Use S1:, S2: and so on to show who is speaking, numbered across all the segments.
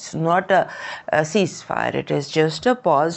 S1: It's not a ceasefire, it is just a pause।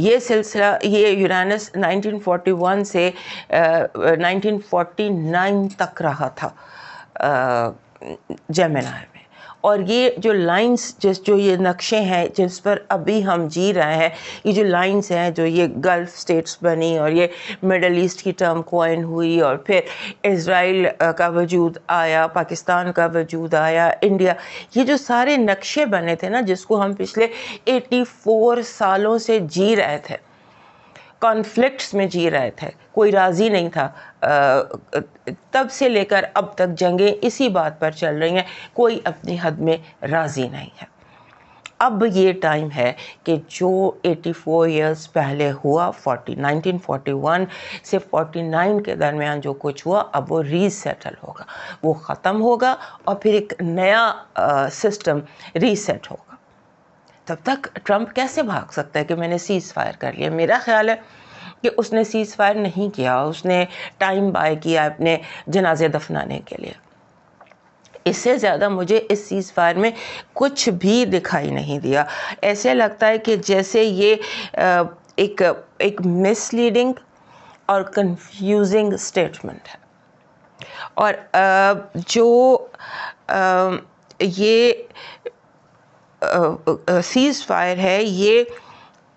S1: یہ سلسلہ یہ یورینس 1941 سے 1949 تک رہا تھا جیمینائی میں. اور یہ جو لائنز جو یہ نقشے ہیں جس پر ابھی ہم جی رہے ہیں، یہ جو لائنز ہیں جو یہ گلف سٹیٹس بنی اور یہ مڈل ایسٹ کی ٹرم کوائن ہوئی اور پھر اسرائیل کا وجود آیا، پاکستان کا وجود آیا، انڈیا، یہ جو سارے نقشے بنے تھے نا جس کو ہم پچھلے 84 سالوں سے جی رہے تھے، کانفلکٹس میں جی رہے تھے، کوئی راضی نہیں تھا، تب سے لے کر اب تک جنگیں اسی بات پر چل رہی ہیں، کوئی اپنی حد میں راضی نہیں ہے. اب یہ ٹائم ہے کہ جو 84 ایئرس پہلے ہوا 1941 سے 49 کے درمیان جو کچھ ہوا اب وہ ری سیٹل ہوگا، وہ ختم ہوگا اور پھر ایک نیا سسٹم ری سیٹ ہوگا. تب تک ٹرمپ کیسے بھاگ سکتا ہے کہ میں نے سیز فائر کر لیا؟ میرا خیال ہے کہ اس نے سیز فائر نہیں کیا، اس نے ٹائم بائی کیا اپنے جنازے دفنانے کے لیے. اس سے زیادہ مجھے اس سیز فائر میں کچھ بھی دکھائی نہیں دیا. ایسے لگتا ہے کہ جیسے یہ ایک مس لیڈنگ اور کنفیوزنگ اسٹیٹمنٹ ہے. اور جو یہ سیز فائر ہے یہ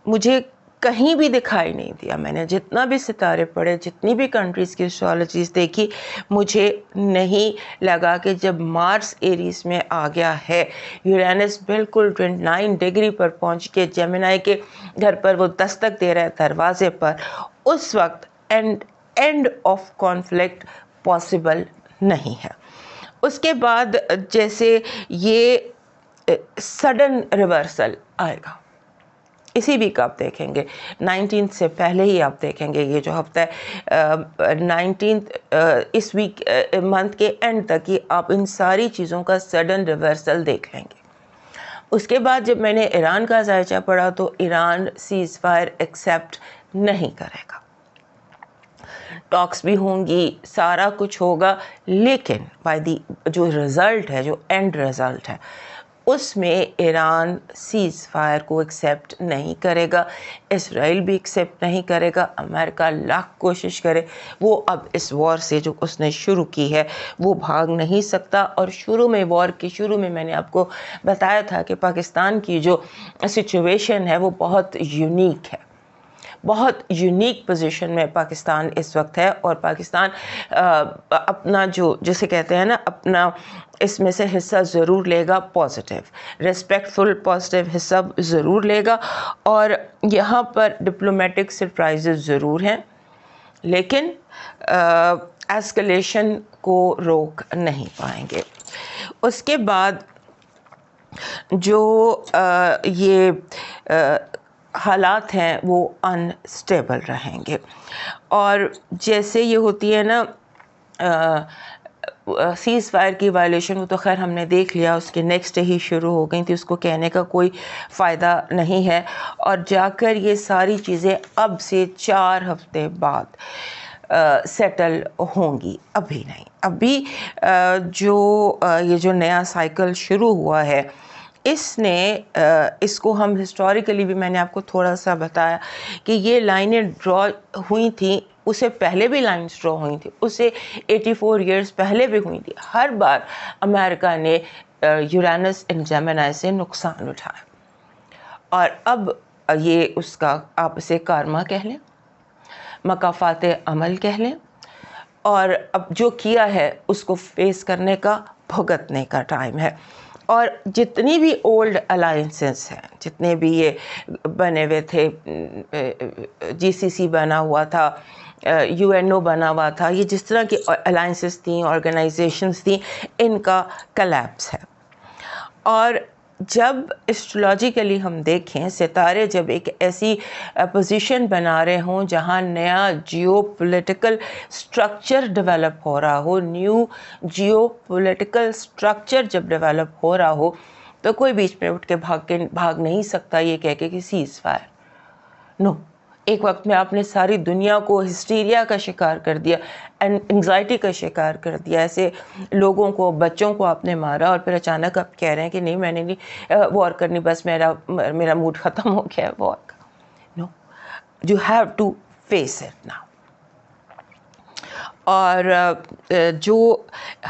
S1: مجھے کہیں بھی دکھائی نہیں دیا. میں نے جتنا بھی ستارے پڑھے، جتنی بھی کنٹریز کی اسٹرالوجیز دیکھی، مجھے نہیں لگا کہ جب مارس ایریز میں آ گیا ہے، یورینس بالکل 29 ڈگری پر پہنچ کے جیمنائی کے گھر پر وہ دستک دے رہا ہے دروازے پر، اس وقت اینڈ آف کانفلکٹ پاسبل نہیں ہے. اس کے بعد جیسے یہ سڈن ریورسل آئے گا، اسی ویک آپ دیکھیں گے 19 سے پہلے ہی آپ دیکھیں گے، یہ جو ہفتہ ہے 19 اس ویک منتھ کے اینڈ تک ہی آپ ان ساری چیزوں کا سڈن ریورسل دیکھ لیں گے. اس کے بعد جب میں نے ایران کا ذائچہ پڑھا تو ایران سیز فائر ایکسیپٹ نہیں کرے گا. ٹاکس بھی ہوں گی، سارا کچھ ہوگا، لیکن جو رزلٹ ہے، جو اینڈ رزلٹ ہے، اس میں ایران سیز فائر کو ایکسیپٹ نہیں کرے گا، اسرائیل بھی ایکسیپٹ نہیں کرے گا. امریکہ لاکھ کوشش کرے، وہ اب اس وار سے جو اس نے شروع کی ہے وہ بھاگ نہیں سکتا. اور وار کے شروع میں میں نے آپ کو بتایا تھا کہ پاکستان کی جو سچویشن ہے وہ بہت یونیک ہے، بہت یونیک پوزیشن میں پاکستان اس وقت ہے. اور پاکستان اپنا جسے کہتے ہیں نا اپنا اس میں سے حصہ ضرور لے گا، پازیٹیو ریسپیکٹفل پازیٹیو حصہ ضرور لے گا. اور یہاں پر ڈپلومیٹک سرپرائزز ضرور ہیں، لیکن ایسکلیشن کو روک نہیں پائیں گے. اس کے بعد جو یہ حالات ہیں وہ انسٹیبل رہیں گے. اور جیسے یہ ہوتی ہے نا سیز فائر کی وائلیشن، وہ تو خیر ہم نے دیکھ لیا، اس کے نیکسٹ ہی شروع ہو گئی تھی، اس کو کہنے کا کوئی فائدہ نہیں ہے. اور جا کر یہ ساری چیزیں اب سے 4 ہفتے بعد سیٹل ہوں گی، ابھی نہیں. ابھی یہ جو نیا سائیکل شروع ہوا ہے، اس کو ہم ہسٹوریکلی بھی میں نے آپ کو تھوڑا سا بتایا کہ یہ لائنیں ڈرا ہوئی تھیں، اسے پہلے بھی لائنز ڈرا ہوئی تھیں، اسے 84 ایئرس پہلے بھی ہوئی تھی. ہر بار امریکہ نے یورینس ان جیمنائی سے نقصان اٹھایا. اور اب یہ اس کا آپ اسے کارما کہہ لیں، مکافات عمل کہہ لیں، اور اب جو کیا ہے اس کو فیس کرنے کا، بھگتنے کا ٹائم ہے. اور جتنی بھی اولڈ الائنسز ہیں، جتنے بھی یہ بنے ہوئے تھے، GCC بنا ہوا تھا، UNO بنا ہوا تھا، یہ جس طرح کی الائنسز تھیں، آرگنائزیشنز تھیں، ان کا کلیپس ہے. اور جب اسٹرولوجیکلی ہم دیکھیں، ستارے جب ایک ایسی پوزیشن بنا رہے ہوں جہاں نیا جیو پولیٹیکل سٹرکچر ڈیولپ ہو رہا ہو، نیو جیو پولیٹیکل سٹرکچر جب ڈیولپ ہو رہا ہو، تو کوئی بیچ میں اٹھ کے بھاگ نہیں سکتا یہ کہہ کے کہ سیز فائر. نو، ایک وقت میں آپ نے ساری دنیا کو ہسٹیریا کا شکار کر دیا، انگزائٹی کا شکار کر دیا، ایسے لوگوں کو، بچوں کو آپ نے مارا، اور پھر اچانک آپ کہہ رہے ہیں کہ نہیں میں نے نہیں وار کرنی، بس میرا موڈ ختم ہو گیا ہے وار کا. نو، you have to face it now. اور جو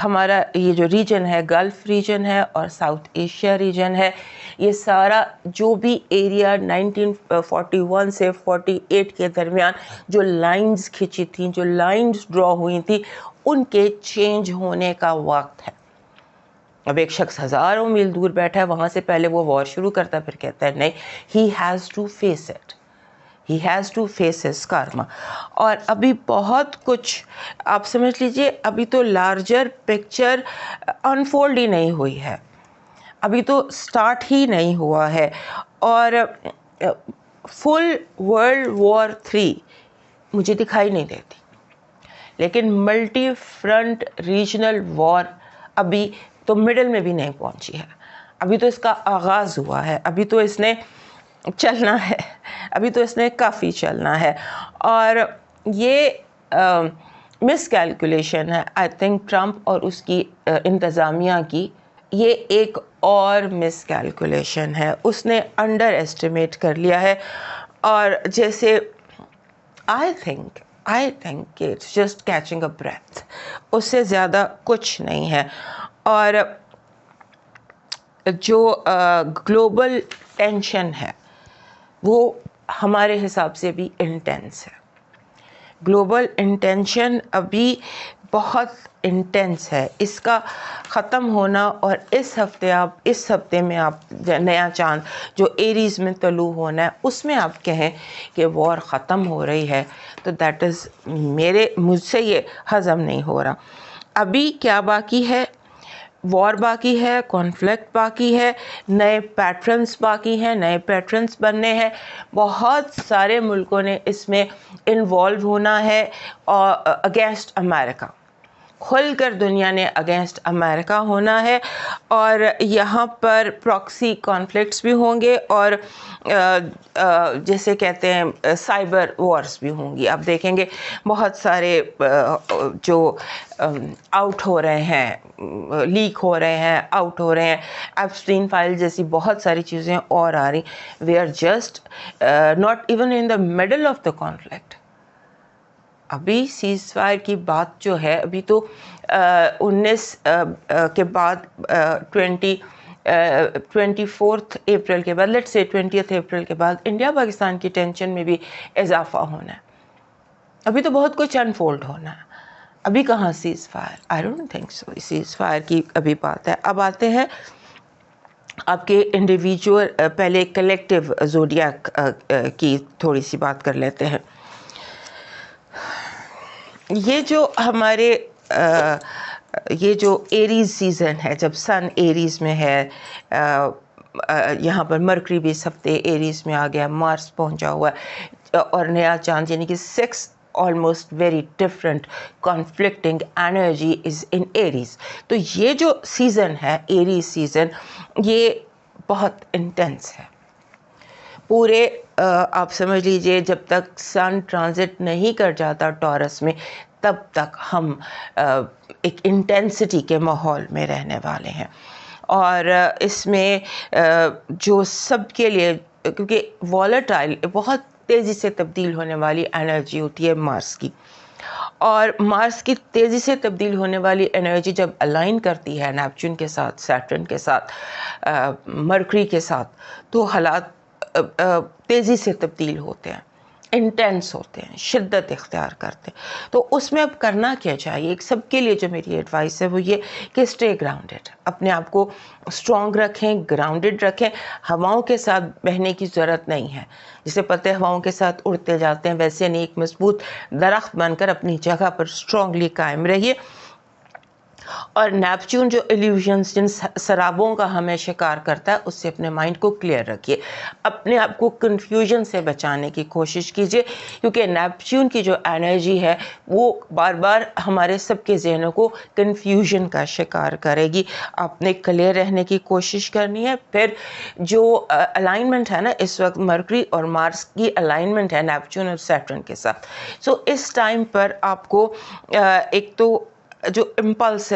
S1: ہمارا یہ جو ریجن ہے گلف ریجن ہے اور ساؤتھ ایشیا ریجن ہے, یہ سارا جو بھی ایریا 1941 سے 48 کے درمیان جو لائنز کھینچی تھیں, جو لائنز ڈرا ہوئی تھیں, ان کے چینج ہونے کا وقت ہے. اب ایک شخص ہزاروں میل دور بیٹھا ہے, وہاں سے پہلے وہ وار شروع کرتا ہے, پھر کہتا ہے نہیں, he has to face it. He has to face his karma. اور ابھی بہت کچھ آپ سمجھ لیجئے, ابھی تو لارجر پکچر انفولڈ ہی نہیں ہوئی ہے, ابھی تو سٹارٹ ہی نہیں ہوا ہے. اور فل ورلڈ وار 3 مجھے دکھائی نہیں دیتی, لیکن ملٹی فرنٹ ریجنل وار ابھی تو مڈل میں بھی نہیں پہنچی ہے. ابھی تو اس کا آغاز ہوا ہے, ابھی تو اس نے چلنا ہے, ابھی تو اس نے کافی چلنا ہے. اور یہ مس کیلکولیشن ہے آئی تھنک ٹرمپ اور اس کی انتظامیہ کی. یہ ایک اور مس کیلکولیشن ہے, اس نے انڈر ایسٹیمیٹ کر لیا ہے. اور جیسے I think it's just catching a breath, اس سے زیادہ کچھ نہیں ہے. اور جو گلوبل ٹینشن ہے وہ ہمارے حساب سے بھی انٹینس ہے. گلوبل انٹینشن ابھی بہت انٹینس ہے. اس کا ختم ہونا, اور اس ہفتے میں آپ نیا چاند جو ایریز میں طلوع ہونا ہے, اس میں آپ کہیں کہ وار ختم ہو رہی ہے, تو دیٹ از مجھ سے یہ ہضم نہیں ہو رہا. ابھی کیا باقی ہے؟ وار باقی ہے, کانفلکٹ باقی ہے, نئے پیٹرنز باقی ہیں, نئے پیٹرنز بننے ہیں. بہت سارے ملکوں نے اس میں انوالو ہونا ہے اگینسٹ امریکہ. کھل کر دنیا نے اگینسٹ امریکہ ہونا ہے, اور یہاں پر پراکسی کانفلکٹس بھی ہوں گے, اور جیسے کہتے ہیں سائبر وارز بھی ہوں گی. آپ دیکھیں گے بہت سارے جو آؤٹ ہو رہے ہیں, لیک ہو رہے ہیں, آؤٹ ہو رہے ہیں, ایپسٹین فائل جیسی بہت ساری چیزیں اور آ رہی. We are just not even in the middle of the conflict. ابھی سیز فائر کی بات جو ہے, ابھی تو 19 کے بعد 24 اپریل کے بعد, لیٹس سے 20 اپریل کے بعد انڈیا پاکستان کی ٹینشن میں بھی اضافہ ہونا ہے. ابھی تو بہت کچھ انفولڈ ہونا ہے. ابھی کہاں cease fire? I don't think so Cs fire کی ابھی بات ہے. اب آتے ہیں آپ کے انڈیویجول, پہلے کلیکٹیو زوڈیاک کی تھوڑی سی بات کر لیتے ہیں. یہ جو ہمارے یہ جو ایریز سیزن ہے, جب سن ایریز میں ہے, یہاں پر مرکری بھی اس ہفتے ایریز میں آ گیا, مارس پہنچا ہوا ہے, اور نیا چاند یعنی کہ 6 almost very different conflicting energy is in Aries. تو یہ جو سیزن ہے ایریز سیزن, یہ بہت انٹینس ہے. پورے آپ سمجھ لیجئے جب تک سن ٹرانزٹ نہیں کر جاتا ٹورس میں, تب تک ہم ایک انٹینسٹی کے ماحول میں رہنے والے ہیں. اور اس میں جو سب کے لیے, کیونکہ والیٹائل بہت تیزی سے تبدیل ہونے والی انرجی ہوتی ہے مارس کی, اور مارس کی تیزی سے تبدیل ہونے والی انرجی جب الائن کرتی ہے نیپچون کے ساتھ, سیٹرن کے ساتھ, مرکری کے ساتھ, تو حالات تیزی سے تبدیل ہوتے ہیں, انٹینس ہوتے ہیں, شدت اختیار کرتے ہیں. تو اس میں اب کرنا کیا چاہیے؟ ایک سب کے لیے جو میری ایڈوائس ہے وہ یہ کہ اسٹے گراؤنڈڈ, اپنے آپ کو اسٹرانگ رکھیں, گراؤنڈڈ رکھیں. ہواؤں کے ساتھ بہنے کی ضرورت نہیں ہے. جسے پتہ ہے ہواؤں کے ساتھ اڑتے جاتے ہیں, ویسے نہیں, ایک مضبوط درخت بن کر اپنی جگہ پر اسٹرانگلی قائم رہیے. اور نیپچون جو ایلیوژنس, جن سرابوں کا ہمیں شکار کرتا ہے, اس سے اپنے مائنڈ کو کلیئر رکھیے, اپنے آپ کو کنفیوژن سے بچانے کی کوشش کیجیے, کیونکہ نیپچون کی جو انرجی ہے وہ بار بار ہمارے سب کے ذہنوں کو کنفیوژن کا شکار کرے گی. آپ نے کلیئر رہنے کی کوشش کرنی ہے. پھر جو الائنمنٹ ہے نا اس وقت, مرکری اور مارس کی الائنمنٹ ہے نیپچون اور سیٹرن کے ساتھ. سو اس ٹائم پر آپ کو ایک تو جو امپلسو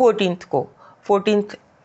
S1: 14th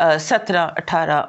S1: 17, 18,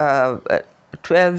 S1: 12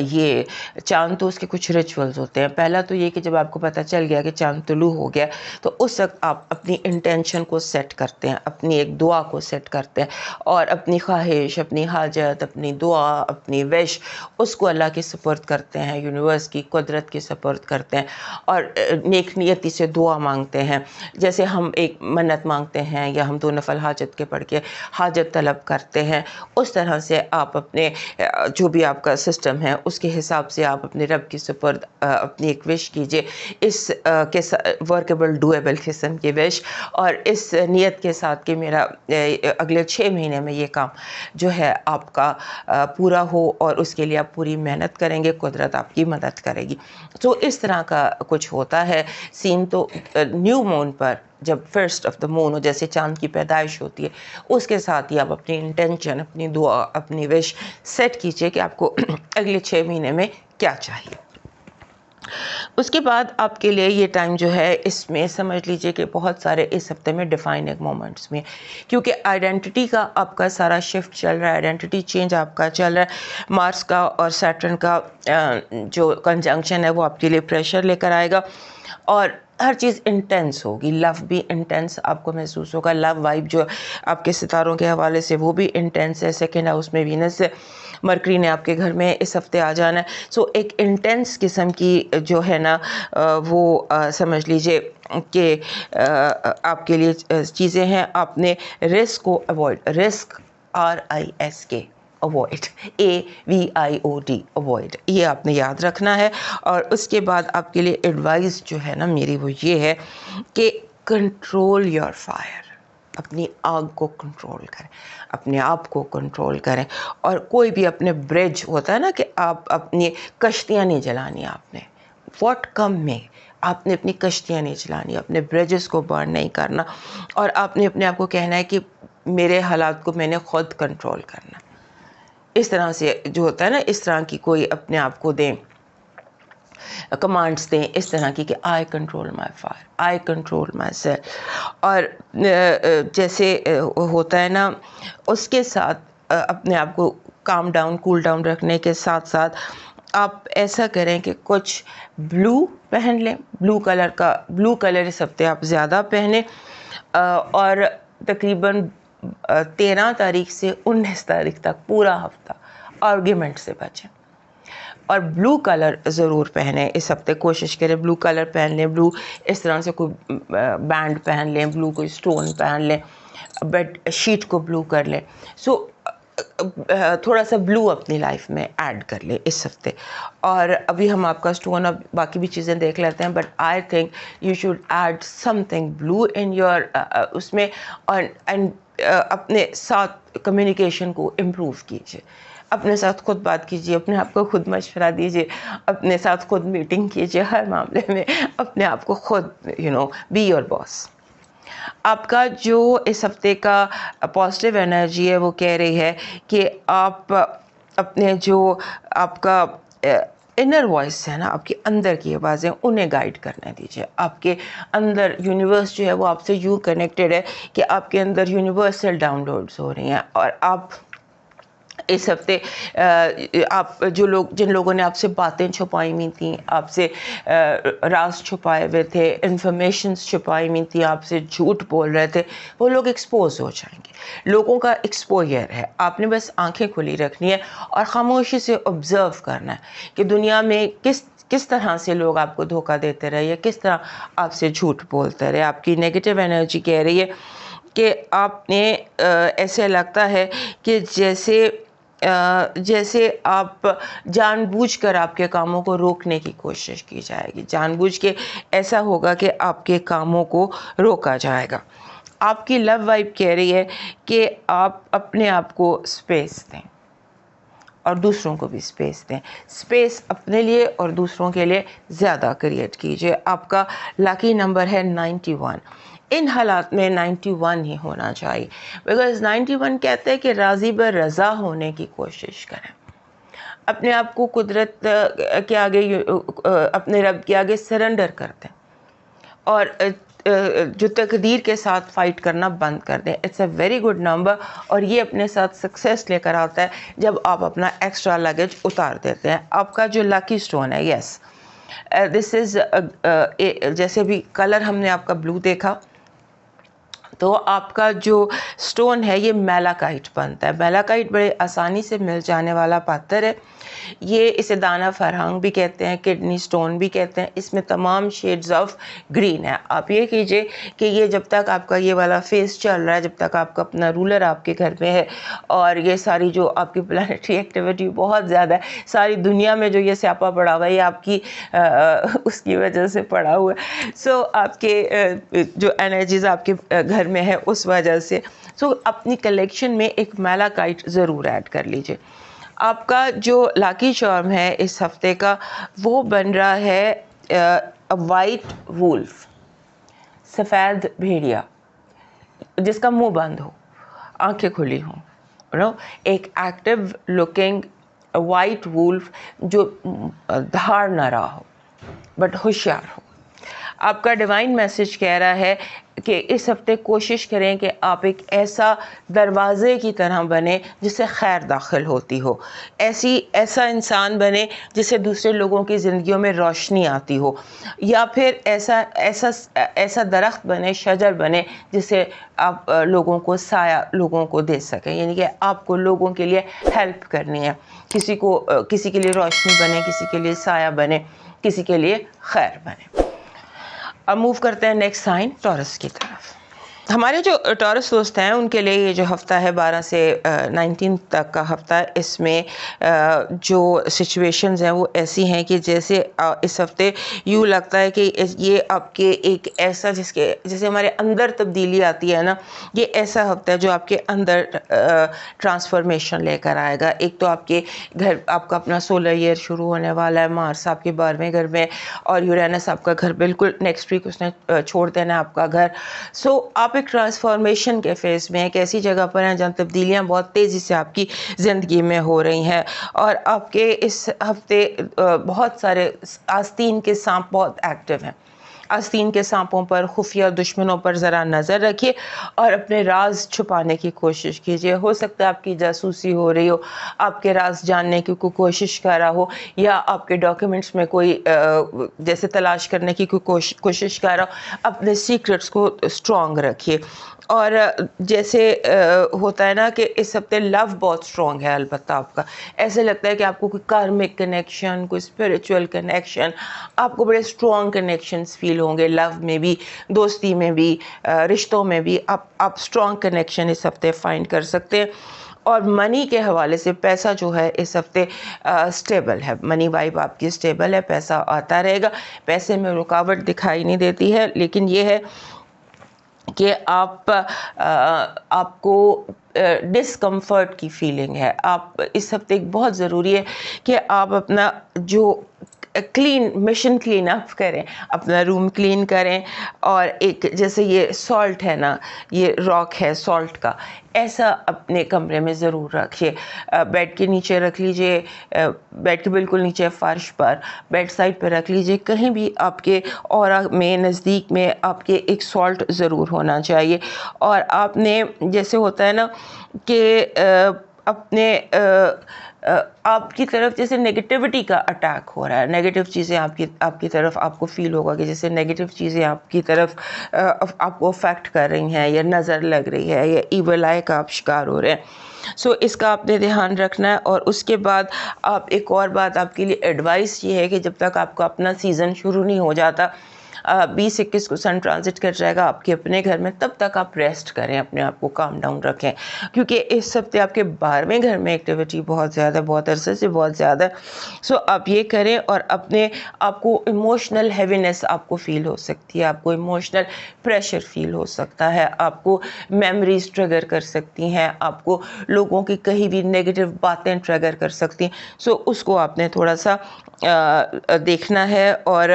S1: یہ چاند تو اس کے کچھ ریچولز ہوتے ہیں. پہلا تو یہ کہ جب آپ کو پتہ چل گیا کہ چاند طلوع ہو گیا تو اس وقت آپ اپنی انٹینشن کو سیٹ کرتے ہیں, اپنی ایک دعا کو سیٹ کرتے ہیں اور اپنی خواہش, اپنی حاجت, اپنی دعا, اپنی وش اس کو اللہ کے سپرد کرتے ہیں, یونیورس کی قدرت کے سپرد کرتے ہیں اور نیک نیتی سے دعا مانگتے ہیں. جیسے ہم ایک منت مانگتے ہیں یا ہم 2 نفل حاجت کے پڑھ کے حاجت طلب کرتے ہیں, اس طرح سے آپ اپنے جو بھی آپ کا سسٹم ہے اس کے حساب سے آپ اپنے رب کی سپرد اپنی ایک وش کیجئے, اس کے ورکیبل ڈویبل قسم کی وش, اور اس نیت کے ساتھ کہ میرا اگلے 6 مہینے میں یہ کام جو ہے آپ کا پورا ہو اور اس کے لیے آپ پوری محنت کریں گے, قدرت آپ کی مدد کرے گی. تو اس طرح کا کچھ ہوتا ہے سین. تو نیو مون پر جب فرسٹ آف دا مون ہو, جیسے چاند کی پیدائش ہوتی ہے, اس کے ساتھ ہی آپ اپنی انٹینشن, اپنی دعا, اپنی وش سیٹ کیجئے کہ آپ کو اگلے 6 مہینے میں کیا چاہیے. اس کے بعد آپ کے لیے یہ ٹائم جو ہے اس میں سمجھ لیجئے کہ بہت سارے اس ہفتے میں ڈیفائننگ مومنٹس میں, کیونکہ آئیڈینٹی کا آپ کا سارا شفٹ چل رہا ہے, آئیڈینٹی چینج آپ کا چل رہا ہے. مارس کا اور سیٹرن کا جو کنجنکشن ہے وہ آپ کے لیے پریشر لے کر آئے گا اور ہر چیز انٹینس ہوگی. لو بھی انٹینس آپ کو محسوس ہوگا, لو وائب جو آپ کے ستاروں کے حوالے سے وہ بھی انٹینس ہے. سیکنڈ ہاؤس میں وینس ہے, مرکری نے آپ کے گھر میں اس ہفتے آ جانا ہے. سو ایک انٹینس قسم کی جو ہے نا وہ سمجھ لیجئے کہ آپ کے لیے چیزیں ہیں. آپ نے رسک کو avoid, risk RISK avoid, AVIOD avoid, یہ آپ نے یاد رکھنا ہے. اور اس کے بعد آپ کے لیے ایڈوائز جو ہے نا میری وہ یہ ہے کہ کنٹرول یور فائر, اپنی آگ کو کنٹرول کریں, اپنے آپ کو کنٹرول کریں. اور کوئی بھی اپنے برج ہوتا ہے نا کہ آپ اپنی کشتیاں نہیں جلانی, آپ نے واٹ کم میں آپ نے اپنی کشتیاں نہیں چلانی, اپنے برجز کو برن نہیں کرنا, اور آپ نے اپنے آپ کو کہنا ہے کہ میرے حالات کو میں نے خود کنٹرول کرنا. اس طرح سے جو ہوتا ہے نا, اس طرح کی کوئی اپنے آپ کو دیں کمانڈس دیں اس طرح کی کہ I control my fire, I control myself. اور جیسے ہوتا ہے نا اس کے ساتھ اپنے آپ کو کام ڈاؤن, کول ڈاؤن رکھنے کے ساتھ ساتھ آپ ایسا کریں کہ کچھ بلو پہن لیں, بلو کلر کا, بلو کلر اس ہفتے آپ زیادہ پہنیں, اور تقریباً 13 تاریخ سے 19 تاریخ تک پورا ہفتہ آرگیومنٹ سے بچیں اور بلو کلر ضرور پہنیں. اس ہفتے کوشش کریں بلو کلر پہن لیں, بلو اس طرح سے کوئی بینڈ پہن لیں, بلو کوئی سٹون پہن لیں, بیڈ شیٹ کو بلو کر لیں. سو تھوڑا سا بلو اپنی لائف میں ایڈ کر لیں اس ہفتے. اور ابھی ہم آپ کا سٹون اور باقی بھی چیزیں دیکھ لیتے ہیں, but I think you should add something below in your اس میں, اور اپنے ساتھ کمیونیکیشن کو امپروو کیجیے, اپنے ساتھ خود بات کیجیے, اپنے آپ کو خود مشورہ دیجیے, اپنے ساتھ خود میٹنگ کیجیے, ہر معاملے میں اپنے آپ کو خود بی یور باس. آپ کا جو اس ہفتے کا پازیٹیو انرجی ہے وہ کہہ رہی ہے کہ آپ اپنے جو آپ کا انر وائس ہے نا, آپ کے اندر کی آوازیں, انہیں گائیڈ کرنے دیجیے. آپ کے اندر یونیورس جو ہے وہ آپ سے یوں کنیکٹڈ ہے کہ آپ کے اندر یونیورسل ڈاؤن لوڈز ہو رہی ہیں. اور آپ اس ہفتے آپ جن لوگوں نے آپ سے باتیں چھپائی ہوئی تھیں, آپ سے راز چھپائے ہوئے تھے, انفارمیشنز چھپائی ہوئی تھیں, آپ سے جھوٹ بول رہے تھے, وہ لوگ ایکسپوز ہو جائیں گے. لوگوں کا ایکسپوئر ہے, آپ نے بس آنکھیں کھلی رکھنی ہے اور خاموشی سے آبزرو کرنا ہے کہ دنیا میں کس طرح سے لوگ آپ کو دھوکہ دیتے رہے یا کس طرح آپ سے جھوٹ بولتے رہے. آپ کی نیگیٹو انرجی کہہ رہی ہے کہ آپ نے ایسے لگتا ہے کہ جیسے آپ جان بوجھ کر آپ کے کاموں کو روکنے کی کوشش کی جائے گی, جان بوجھ کے ایسا ہوگا کہ آپ کے کاموں کو روکا جائے گا. آپ کی لو وائب کہہ رہی ہے کہ آپ اپنے آپ کو اسپیس دیں اور دوسروں کو بھی اسپیس دیں. اسپیس اپنے لیے اور دوسروں کے لیے زیادہ کریٹ کیجیے. آپ کا لاکی نمبر ہے 91. ان حالات میں 91 ہی ہونا چاہیے, بیکاز 91 کہتے ہیں کہ راضی بر رضا ہونے کی کوشش کریں, اپنے آپ کو قدرت کے آگے, اپنے رب کے آگے سرنڈر کر دیں, اور جو تقدیر کے ساتھ فائٹ کرنا بند کر دیں. It's a very good number, اور یہ اپنے ساتھ سکسیس لے کر آتا ہے جب آپ اپنا ایکسٹرا لگیج اتار دیتے ہیں. آپ کا جو لاکی اسٹون ہے, یس دس از, جیسے بھی کلر ہم نے آپ کا بلو دیکھا, تو آپ کا جو سٹون ہے یہ میلاکائٹ بنتا ہے. میلاکائٹ بڑے آسانی سے مل جانے والا پتھر ہے. یہ اسے دانہ فرہنگ بھی کہتے ہیں, کڈنی سٹون بھی کہتے ہیں. اس میں تمام شیڈز آف گرین ہے. آپ یہ کیجئے کہ یہ جب تک آپ کا یہ والا فیز چل رہا ہے, جب تک آپ کا اپنا رولر آپ کے گھر میں ہے, اور یہ ساری جو آپ کی پلانٹری ایکٹیویٹی بہت زیادہ ہے, ساری دنیا میں جو یہ سیاپا پڑا ہوا ہے یہ آپ کی اس کی وجہ سے پڑا ہوا ہے. سو آپ کے جو انرجیز آپ کے گھر میں ہے اس وجہ سے, سو اپنی کلیکشن میں ایک میلاکائٹ ضرور ایڈ کر لیجئے. آپ کا جو لاکی چارم ہے اس ہفتے کا, وہ بن رہا ہے وائٹ وولف, سفید بھیڑیا جس کا منہ بند ہو, آنکھیں کھلی ہوں, ایک ایکٹیو لکنگ وائٹ وولف جو دھاڑ نہ رہا ہو بٹ ہوشیار ہو. آپ کا ڈیوائن میسج کہہ رہا ہے کہ اس ہفتے کوشش کریں کہ آپ ایک ایسا دروازے کی طرح بنے جس سے خیر داخل ہوتی ہو, ایسا انسان بنے جس سے دوسرے لوگوں کی زندگیوں میں روشنی آتی ہو, یا پھر ایسا درخت بنے, شجر بنے جس سے آپ لوگوں کو سایہ لوگوں کو دے سکیں. یعنی کہ آپ کو لوگوں کے لیے ہیلپ کرنی ہے, کسی کے لیے روشنی بنے, کسی کے لیے سایہ بنے, کسی کے لیے خیر بنے. اب موو کرتے ہیں نیکسٹ سائن ٹورس کی طرف. ہمارے جو ٹورس دوست ہیں ان کے لیے یہ جو ہفتہ ہے 12 سے 19 تک کا ہفتہ ہے, اس میں جو سچویشنز ہیں وہ ایسی ہیں کہ جیسے اس ہفتے یوں لگتا ہے کہ یہ آپ کے ایک ایسا جیسے ہمارے اندر تبدیلی آتی ہے نا, یہ ایسا ہفتہ ہے جو آپ کے اندر ٹرانسفارمیشن لے کر آئے گا. ایک تو آپ کے گھر, آپ کا اپنا سولر ایئر شروع ہونے والا ہے, مارس آپ کے 12ویں گھر میں, اور یورینس آپ کا گھر بالکل نیکسٹ ویک اس نے چھوڑ دینا آپ کا گھر. سو آپ ایک ٹرانسفارمیشن کے فیز میں ایک ایسی جگہ پر ہیں جہاں تبدیلیاں بہت تیزی سے آپ کی زندگی میں ہو رہی ہیں, اور آپ کے اس ہفتے بہت سارے آستین کے سانپ بہت ایکٹیو ہیں. آستین کے سانپوں پر, خفیہ دشمنوں پر ذرا نظر رکھیے اور اپنے راز چھپانے کی کوشش کیجیے. ہو سکتا ہے آپ کی جاسوسی ہو رہی ہو, آپ کے راز جاننے کی کوئی کوشش کر رہا ہو, یا آپ کے ڈاکیومنٹس میں کوئی جیسے تلاش کرنے کی کوئی کوشش کر رہا ہو. اپنے سیکرٹس کو اسٹرانگ رکھیے. اور جیسے ہوتا ہے نا کہ اس ہفتے لو بہت اسٹرانگ ہے, البتہ آپ کا ایسے لگتا ہے کہ آپ کو کوئی کارمک کنیکشن, کوئی اسپریچول کنیکشن, آپ کو بڑے اسٹرانگ کنیکشنز فیل ہوں گے, لو میں بھی, دوستی میں بھی, رشتوں میں بھی آپ اسٹرانگ کنیکشن اس ہفتے فائنڈ کر سکتے ہیں. اور منی کے حوالے سے پیسہ جو ہے اس ہفتے اسٹیبل ہے, منی وائب آپ کی اسٹیبل ہے, پیسہ آتا رہے گا, پیسے میں رکاوٹ دکھائی نہیں دیتی ہے. لیکن یہ ہے کہ آپ کو ڈسکمفرٹ کی فیلنگ ہے. آپ اس ہفتے ایک بہت ضروری ہے کہ آپ اپنا جو مشن کلین اپ کریں, اپنا روم کلین کریں, اور ایک جیسے یہ سالٹ ہے نا, یہ راک ہے سالٹ کا, ایسا اپنے کمرے میں ضرور رکھیے. بیڈ کے نیچے رکھ لیجئے, بیڈ کے بالکل نیچے فرش پر, بیڈ سائڈ پہ رکھ لیجئے, کہیں بھی آپ کے اورا میں نزدیک میں آپ کے ایک سالٹ ضرور ہونا چاہیے. اور آپ نے جیسے ہوتا ہے نا کہ اپنے آپ کی طرف جیسے نگیٹیوٹی کا اٹیک ہو رہا ہے, نیگیٹو چیزیں آپ کی طرف آپ کو فیل ہوگا کہ جیسے نیگیٹو چیزیں آپ کی طرف آپ کو افیکٹ کر رہی ہیں, یا نظر لگ رہی ہے, یا ایول آئی کا آپ شکار ہو رہے ہیں. سو اس کا آپ نے دھیان رکھنا ہے. اور اس کے بعد آپ ایک اور بات آپ کے لیے ایڈوائس یہ ہے کہ جب تک آپ کا اپنا سیزن شروع نہیں ہو جاتا, 20-21 کو سن ٹرانزٹ کر جائے گا آپ کے اپنے گھر میں, تب تک آپ ریسٹ کریں, اپنے آپ کو کام ڈاؤن رکھیں, کیونکہ اس ہفتے آپ کے 12ویں گھر میں ایکٹیویٹی بہت زیادہ, بہت عرصے سے بہت زیادہ. سو آپ یہ کریں. اور آپ کو ایموشنل ہیوینس آپ کو فیل ہو سکتی ہے, آپ کو ایموشنل پریشر فیل ہو سکتا ہے, آپ کو میموریز ٹریگر کر سکتی ہیں, آپ کو لوگوں کی کہیں بھی نیگیٹو باتیں ٹریگر کر سکتی ہیں. سو اس کو آپ نے تھوڑا سا دیکھنا ہے. اور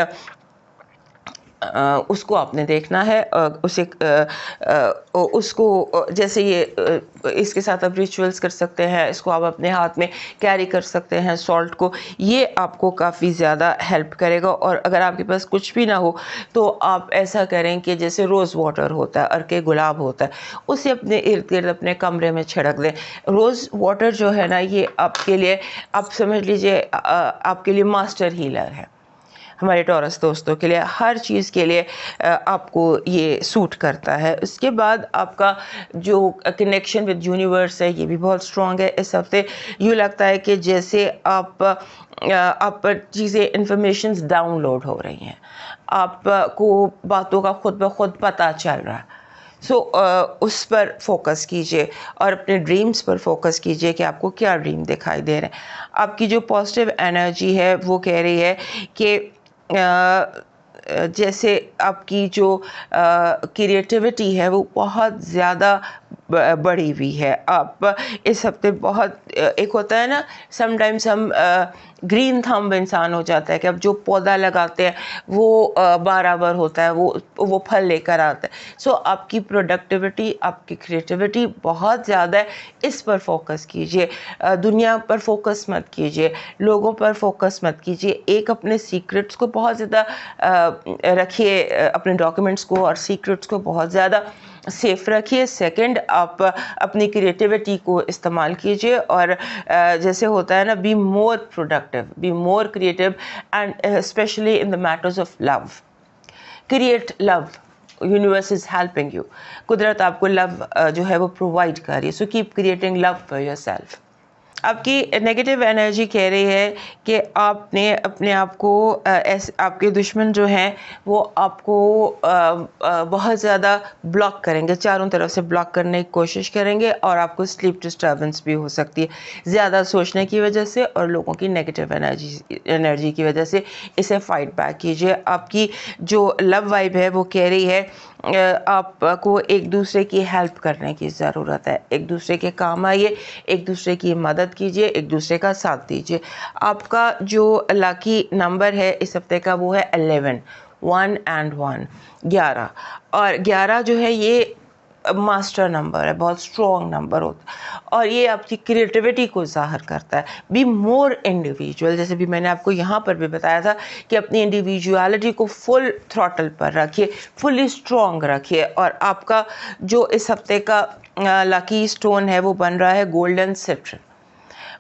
S1: اس کو آپ نے دیکھنا ہے، اس کو جیسے یہ اس کے ساتھ آپ ریچولز کر سکتے ہیں، اس کو آپ اپنے ہاتھ میں کیری کر سکتے ہیں سالٹ کو، یہ آپ کو کافی زیادہ ہیلپ کرے گا. اور اگر آپ کے پاس کچھ بھی نہ ہو تو آپ ایسا کریں کہ جیسے روز واٹر ہوتا ہے، عرق گلاب ہوتا ہے، اسے اپنے ارد گرد اپنے کمرے میں چھڑک دیں. روز واٹر جو ہے نا یہ آپ کے لیے، آپ سمجھ لیجئے آپ کے لیے ماسٹر ہیلر ہے. ہمارے ٹورس دوستوں کے لیے ہر چیز کے لیے آپ کو یہ سوٹ کرتا ہے. اس کے بعد آپ کا جو کنیکشن ود یونیورس ہے یہ بھی بہت اسٹرانگ ہے. اس ہفتے یوں لگتا ہے کہ جیسے آپ پر چیزیں انفارمیشنز ڈاؤن لوڈ ہو رہی ہیں، آپ کو باتوں کا خود بخود پتہ چل رہا ہے. اس پر فوکس کیجئے اور اپنے ڈریمز پر فوکس کیجئے کہ آپ کو کیا ڈریم دکھائی دے رہے ہیں. آپ کی جو پازیٹیو انرجی ہے وہ کہہ رہی ہے کہ جیسے آپ کی جو کریٹیوٹی ہے وہ بہت زیادہ بڑھی ہوئی ہے. آپ اس ہفتے بہت، ایک ہوتا ہے نا سم ٹائمز ہم گرین تھمب انسان ہو جاتا ہے کہ اب جو پودا لگاتے ہیں وہ برابر ہوتا ہے، وہ پھل لے کر آتا ہے. آپ کی پروڈکٹیوٹی، آپ کی کریٹیوٹی بہت زیادہ ہے. اس پر فوکس کیجئے، دنیا پر فوکس مت کیجئے، لوگوں پر فوکس مت کیجئے. ایک اپنے سیکرٹس کو بہت زیادہ رکھیے، اپنے ڈاکیومنٹس کو اور سیکرٹس کو بہت زیادہ سیف رکھیے. سیکنڈ، آپ اپنی کریٹیوٹی کو استعمال کیجئے اور جیسے ہوتا ہے نا be more productive, be more creative, and especially in the matters of love. Create love. Universe is helping you. قدرت آپ کو لو جو ہے وہ پرووائڈ کر رہی ہے. So keep creating love for yourself. آپ کی نیگیٹو انرجی کہہ رہی ہے کہ آپ نے اپنے آپ کو آپ کے دشمن جو ہیں وہ آپ کو بہت زیادہ بلاک کریں گے، چاروں طرف سے بلاک کرنے کی کوشش کریں گے، اور آپ کو سلیپ ڈسٹربنس بھی ہو سکتی ہے زیادہ سوچنے کی وجہ سے اور لوگوں کی نیگیٹو انرجی کی وجہ سے. اسے فائٹ بیک کیجیے. آپ کی جو لو وائب ہے وہ کہہ رہی ہے آپ کو ایک دوسرے کی ہیلپ کرنے کی ضرورت ہے. ایک دوسرے کے کام آئیے، ایک دوسرے کی مدد کیجیے، ایک دوسرے کا ساتھ دیجیے. آپ کا جو لاکی نمبر ہے اس ہفتے کا وہ ہے 11، 1 and 1، 11. اور 11 جو ہے یہ ماسٹر نمبر ہے، بہت اسٹرانگ نمبر ہوتا ہے اور یہ آپ کی کریٹیوٹی کو ظاہر کرتا ہے. Be more individual. جیسے بھی میں نے آپ کو یہاں پر بھی بتایا تھا کہ اپنی انڈیویجوالٹی کو فل تھروٹل پر رکھیے، فلی اسٹرانگ رکھیے. اور آپ کا جو اس ہفتے کا لاکی اسٹون ہے وہ بن رہا ہے گولڈن سٹرن.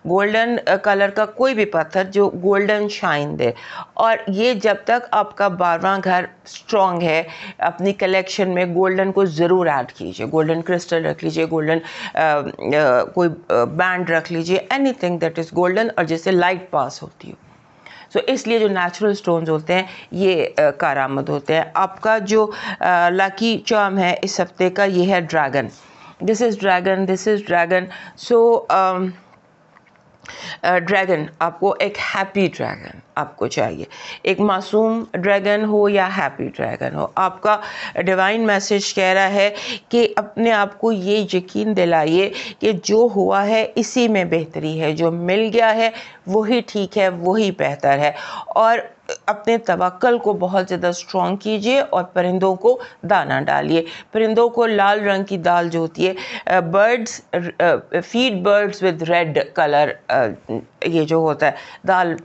S1: گولڈن کلر کا کوئی بھی پتھر جو گولڈن شائن دے. اور یہ جب تک آپ کا 12واں گھر اسٹرانگ ہے اپنی کلیکشن میں گولڈن کو ضرور ایڈ کیجیے. گولڈن کرسٹل رکھ لیجیے، گولڈن کوئی بینڈ رکھ لیجیے، any thing that is golden اور جس سے لائٹ پاس ہوتی ہو. اس لیے جو نیچرل سٹونز ہوتے ہیں یہ کارآمد ہوتے ہیں. آپ کا جو لاکی چارم ہے اس ہفتے کا یہ ہے ڈریگن. دس از ڈریگن، دس از ڈریگن. ڈریگن آپ کو ایک ہیپی ڈریگن آپ کو چاہیے. ایک معصوم ڈریگن ہو یا ہیپی ڈریگن ہو. آپ کا ڈیوائن میسج کہہ رہا ہے کہ اپنے آپ کو یہ یقین دلائیے کہ جو ہوا ہے اسی میں بہتری ہے، جو مل گیا ہے وہی ٹھیک ہے، وہی بہتر ہے. اور اپنے توکل کو بہت زیادہ اسٹرانگ کیجیے اور پرندوں کو دانہ ڈالیے. پرندوں کو لال رنگ کی دال جو ہوتی ہے، birds feed birds with red colour, یہ جو ہوتا ہے دال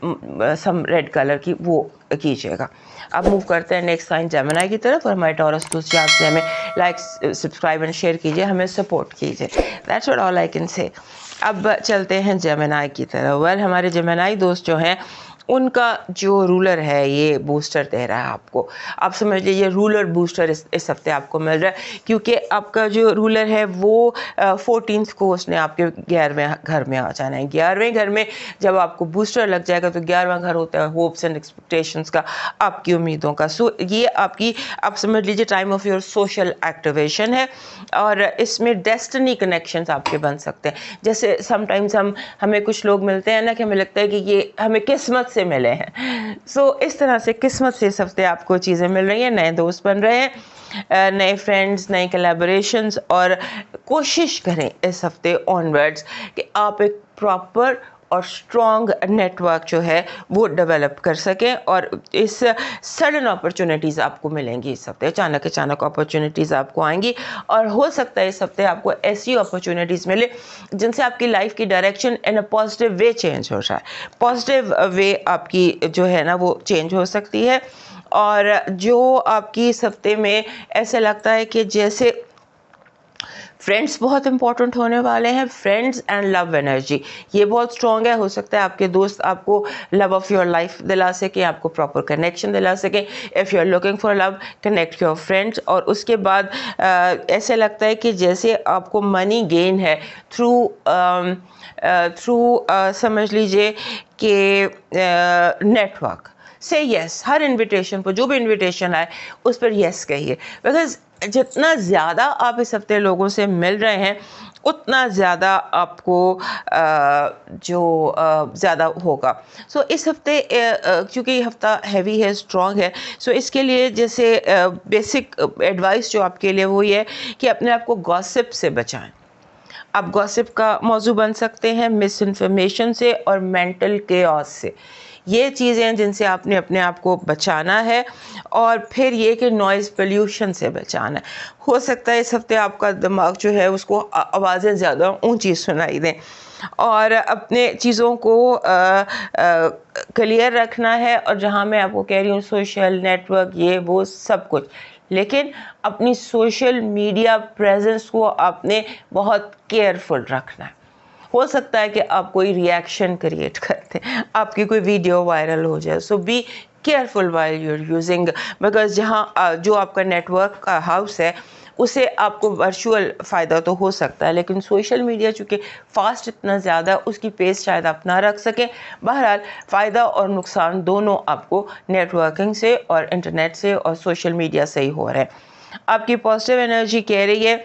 S1: سم ریڈ کلر کی، وہ کیجیے گا. اب موو کرتے ہیں نیکسٹ سائن جیمنائی کی طرف. اور ہمارے ٹورس دوست آپ سے ہمیں لائک، سبسکرائب اینڈ شیئر کیجیے، ہمیں سپورٹ کیجیے. That's what all I can say. اب چلتے ہیں جیمنائی کی طرف. ہمارے جیمنائی دوست جو ہیں ان کا جو رولر ہے یہ بوسٹر دے رہا ہے آپ کو. آپ سمجھ لیجیے یہ رولر بوسٹر اس ہفتے آپ کو مل رہا ہے، کیونکہ آپ کا جو رولر ہے وہ 14th کو اس نے آپ کے 11ویں گھر میں آ جانا ہے. 11ویں گھر میں جب آپ کو بوسٹر لگ جائے گا تو 11واں گھر ہوتا ہے ہوپس اینڈ ایکسپیکٹیشنس کا، آپ کی امیدوں کا. یہ آپ کی، آپ سمجھ لیجیے time of your social activation ہے. اور اس میں ڈیسٹنی کنیکشنز آپ کے بن سکتے ہیں. جیسے سم ٹائمز ہمیں کچھ لوگ ملتے ہیں نا کہ ہمیں لگتا ہے کہ یہ ہمیں قسمت سے ملے ہیں. اس طرح سے قسمت سے اس ہفتے آپ کو چیزیں مل رہی ہیں، نئے دوست بن رہے ہیں، نئے فرینڈز، نئے کلیبوریشنز. اور کوشش کریں اس ہفتے آن ورڈز کہ آپ ایک پراپر اور اسٹرانگ نیٹورک جو ہے وہ ڈیولپ کر سکیں, اور اس سڈن اپرچونیٹیز آپ کو ملیں گی اس ہفتے, اچانک اپرچونیٹیز آپ کو آئیں گی, اور ہو سکتا ہے اس ہفتے آپ کو ایسی اپرچونیٹیز ملے جن سے آپ کی لائف کی direction in a positive way change ہو جائے, پازیٹیو وے آپ کی جو ہے نا وہ چینج ہو سکتی ہے. اور جو آپ کی اس ہفتے میں ایسا لگتا ہے کہ جیسے فرینڈس بہت امپورٹنٹ ہونے والے ہیں, فرینڈس اینڈ لو انرجی یہ بہت اسٹرانگ ہے. ہو سکتا ہے آپ کے دوست آپ کو لو آف یور لائف دلا سکیں, آپ کو پراپر کنیکشن دلا سکیں. If you are looking for love, connect your friends. اور اس کے بعد ایسے لگتا ہے کہ جیسے آپ کو منی گین ہے تھرو سمجھ لیجئے کہ نیٹورک سے یس. ہر انویٹیشن پر, جو بھی انویٹیشن آئے اس پر یس کہیے, بیکاز جتنا زیادہ آپ اس ہفتے لوگوں سے مل رہے ہیں اتنا زیادہ آپ کو جو زیادہ ہوگا. سو اس ہفتے چونکہ یہ ہفتہ ہیوی ہے, اسٹرانگ ہے, سو اس کے لیے جیسے بیسک ایڈوائس جو آپ کے لیے وہ یہ ہے کہ اپنے آپ کو گاسپ سے بچائیں. آپ گاسپ کا موضوع بن سکتے ہیں مس انفارمیشن سے اور مینٹل کیوس سے. یہ چیزیں جن سے آپ نے اپنے آپ کو بچانا ہے. اور پھر یہ کہ نوائز پولیوشن سے بچانا ہے. ہو سکتا ہے اس ہفتے آپ کا دماغ جو ہے اس کو آوازیں زیادہ اونچی سنائی دیں, اور اپنے چیزوں کو کلیئر رکھنا ہے. اور جہاں میں آپ کو کہہ رہی ہوں سوشل نیٹورک یہ وہ سب کچھ, لیکن اپنی سوشل میڈیا پریزنس کو آپ نے بہت کیئرفل رکھنا ہے. ہو سکتا ہے کہ آپ کوئی ریئیکشن کریٹ کرتے ہیں, آپ کی کوئی ویڈیو وائرل ہو جائے, so be careful while you are using, because جہاں جو آپ کا نیٹورک کا ہاؤس ہے اسے آپ کو ورچوئل فائدہ تو ہو سکتا ہے, لیکن سوشل میڈیا چونکہ فاسٹ اتنا زیادہ اس کی پیس شاید آپ نہ رکھ سکیں. بہرحال فائدہ اور نقصان دونوں آپ کو نیٹورکنگ سے اور انٹرنیٹ سے اور سوشل میڈیا سے ہی ہو رہے ہیں. آپ کی پازیٹیو انرجی کہہ رہی ہے